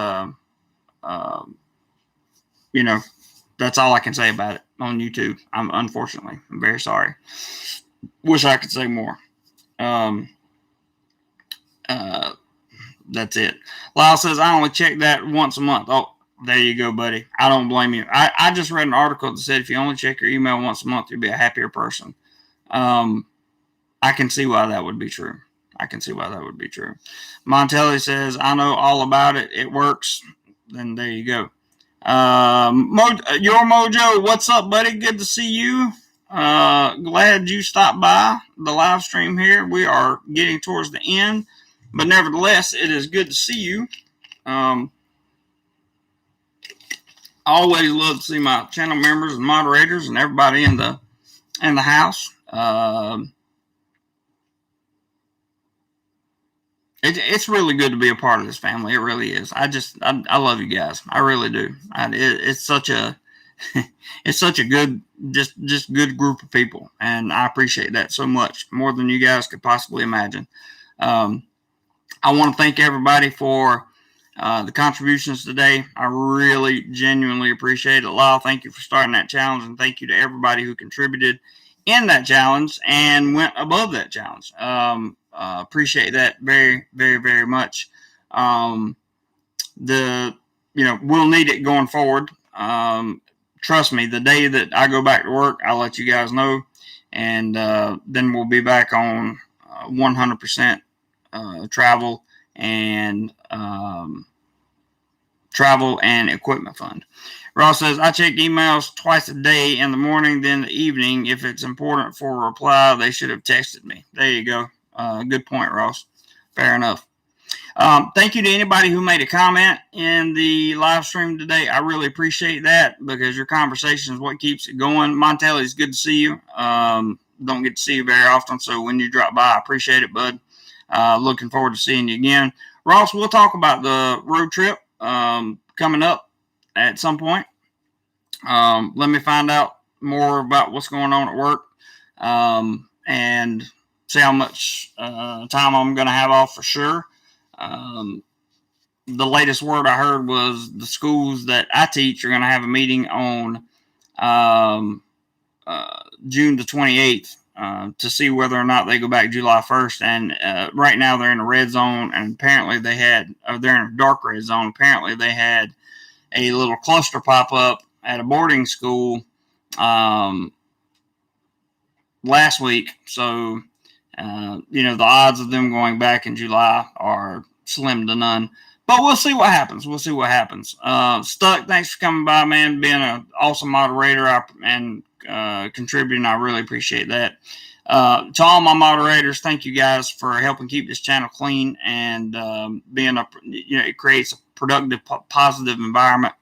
that's all I can say about it on YouTube. I'm very sorry. Wish I could say more. That's it. Lyle says, I only check that once a month. Oh, there you go, buddy. I don't blame you. I just read an article that said if you only check your email once a month, you'll be a happier person. I can see why that would be true. Montelli says, I know all about it. It works. Then there you go. Your Mojo, what's up, buddy? Good to see you. Glad you stopped by the live stream here. We are getting towards the end, but nevertheless, it is good to see you. I always love to see my channel members and moderators and everybody in the house. It's really good to be a part of this family. It really is. I love you guys. I really do. It's such a good, just good group of people, and I appreciate that so much, more than you guys could possibly imagine. I want to thank everybody for the contributions today. I really genuinely appreciate it. Lyle, thank you for starting that challenge, and thank you to everybody who contributed in that challenge and went above that challenge. Appreciate that very, very, very much. We'll need it going forward. Trust me, the day that I go back to work, I'll let you guys know, and then we'll be back on 100% travel and equipment fund. Ross says, I check emails twice a day, in the morning, then the evening. If it's important for a reply, they should have texted me. There you go. Good point, Ross. Fair enough. Thank you to anybody who made a comment in the live stream today. I really appreciate that because your conversation is what keeps it going. Montelli, it's good to see you. don't get to see you very often. So when you drop by, I appreciate it, bud. Looking forward to seeing you again. Ross, we'll talk about the road trip coming up at some point. Let me find out more about what's going on at work and see how much time I'm going to have off for sure. The latest word I heard was the schools that I teach are going to have a meeting on June the 28th to see whether or not they go back July 1st. And right now they're in a red zone, and apparently they're in a dark red zone. Apparently they had a little cluster pop up at a boarding school last week. So, the odds of them going back in July are slim to none. But we'll see what happens. Stuck, thanks for coming by, man, being an awesome moderator and contributing. I really appreciate that. To all my moderators, thank you guys for helping keep this channel clean and it creates a productive, positive environment.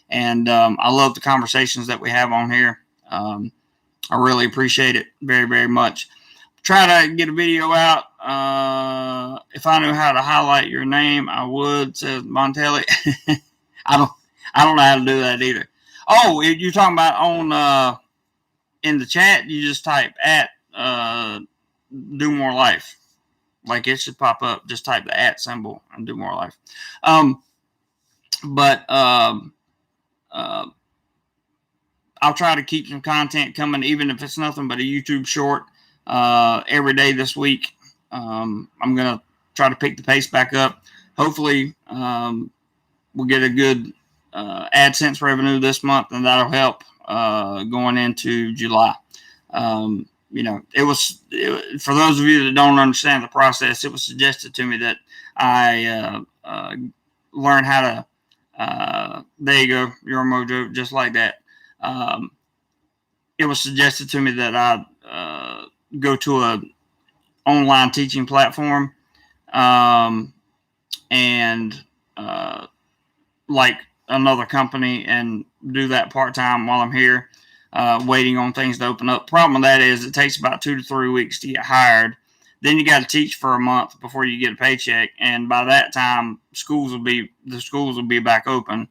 And I love the conversations that we have on here. I really appreciate it very, very much. Try to get a video out. If I knew how to highlight your name, I would, says Montelli. I don't know how to do that either. Oh, you're talking about on in the chat, you just type at DoMoreLife. Like it should pop up. Just type the at symbol and DoMoreLife. I'll try to keep some content coming, even if it's nothing but a YouTube short every day this week. I'm going to try to pick the pace back up. Hopefully, we'll get a good AdSense revenue this month, and that'll help going into July. It was for those of you that don't understand the process, it was suggested to me that I learn how to, there you go, your mojo, just like that. It was suggested to me that I go to a online teaching platform and like another company and do that part-time while I'm here, waiting on things to open up. Problem with that is it takes about 2 to 3 weeks to get hired. Then you got to teach for a month before you get a paycheck, and by that time the schools will be back open.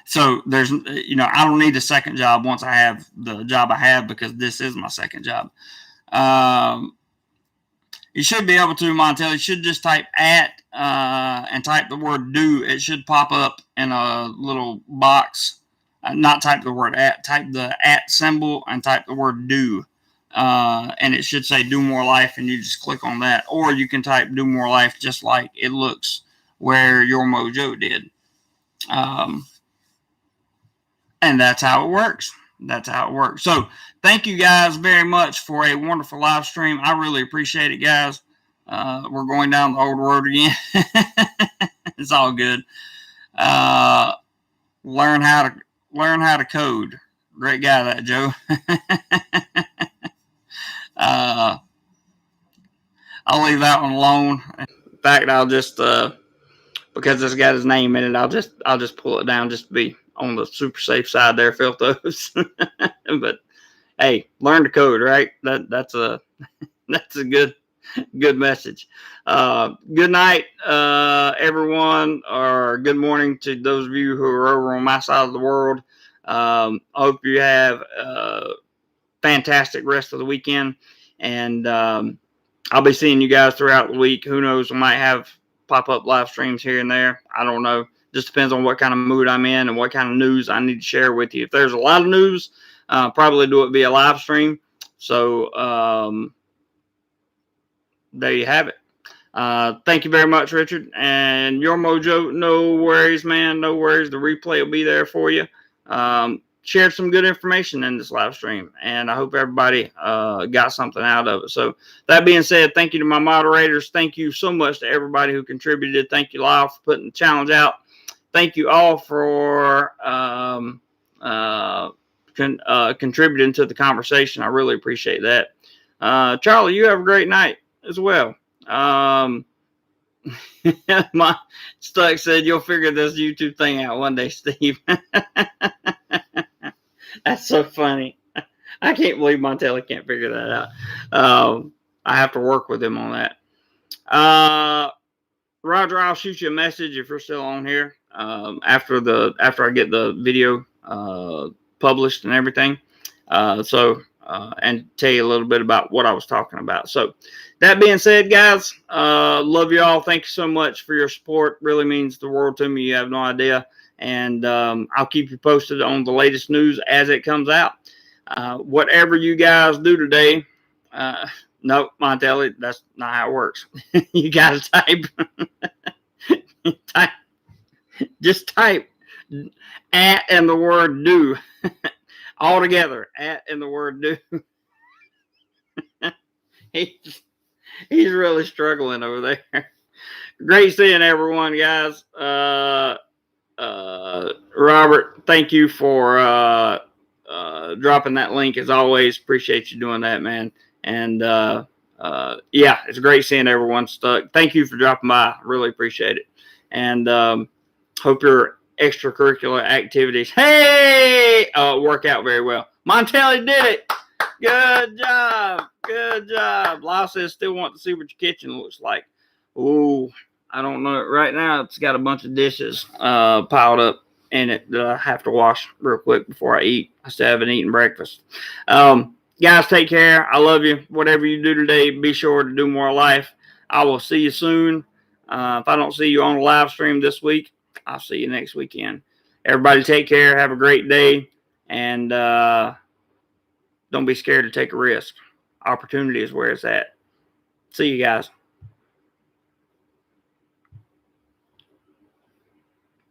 So there's, I don't need a second job once I have the job I have, because this is my second job. You should be able to, Montel. You should just type at and type the word do. It should pop up in a little box. Not type the word at, type the at symbol and type the word do. And it should say DoMoreLife, and you just click on that. Or you can type DoMoreLife just like it looks where your mojo did. And that's how it works. So thank you guys very much for a wonderful live stream. I really appreciate it, guys. We're going down the old road again. It's all good. Learn how to code. Great guy, that Joe. I'll leave that one alone. In fact, I'll just because it's got his name in it, I'll just pull it down just to be on the super safe side there, Philtos. But hey, learn to code, right? That's a good message. Good night, everyone, or good morning to those of you who are over on my side of the world. I hope you have a fantastic rest of the weekend, and I'll be seeing you guys throughout the week. Who knows? I might have pop-up live streams here and there. I don't know. Just depends on what kind of mood I'm in and what kind of news I need to share with you. If there's a lot of news, probably do it via live stream. So there you have it. Thank you very much, Richard. And your mojo, no worries, man. No worries. The replay will be there for you. Shared some good information in this live stream, and I hope everybody got something out of it. So that being said, thank you to my moderators. Thank you so much to everybody who contributed. Thank you, Lyle, for putting the challenge out. Thank you all for contributing to the conversation. I really appreciate that. Charlie, you have a great night as well. My Stuck said you'll figure this YouTube thing out one day, Steve. That's so funny. I can't believe Montelli can't figure that out. I have to work with him on that. Roger, I'll shoot you a message if you're still on here after I get the video published and everything. And tell you a little bit about what I was talking about. So that being said, guys, love you all. Thank you so much for your support. Really means the world to me. You have no idea. And I'll keep you posted on the latest news as it comes out. Whatever you guys do today, no, Montelli, that's not how it works. You gotta type, just type at and the word do all together. At and the word do. He's really struggling over there. Great seeing everyone, guys. Robert, thank you for dropping that link as always. Appreciate you doing that, man. And yeah, it's great seeing everyone stuck. Thank you for dropping by. Really appreciate it. And hope your extracurricular activities, work out very well. Montelli did it. Good job. Good job. Lyle says still want to see what your kitchen looks like. Ooh, I don't know. Right now, it's got a bunch of dishes piled up in it that I have to wash real quick before I eat. I still haven't eaten breakfast. Guys, take care. I love you. Whatever you do today, be sure to do more life. I will see you soon. If I don't see you on the live stream this week, I'll see you next weekend. Everybody take care. Have a great day. And don't be scared to take a risk. Opportunity is where it's at. See you guys.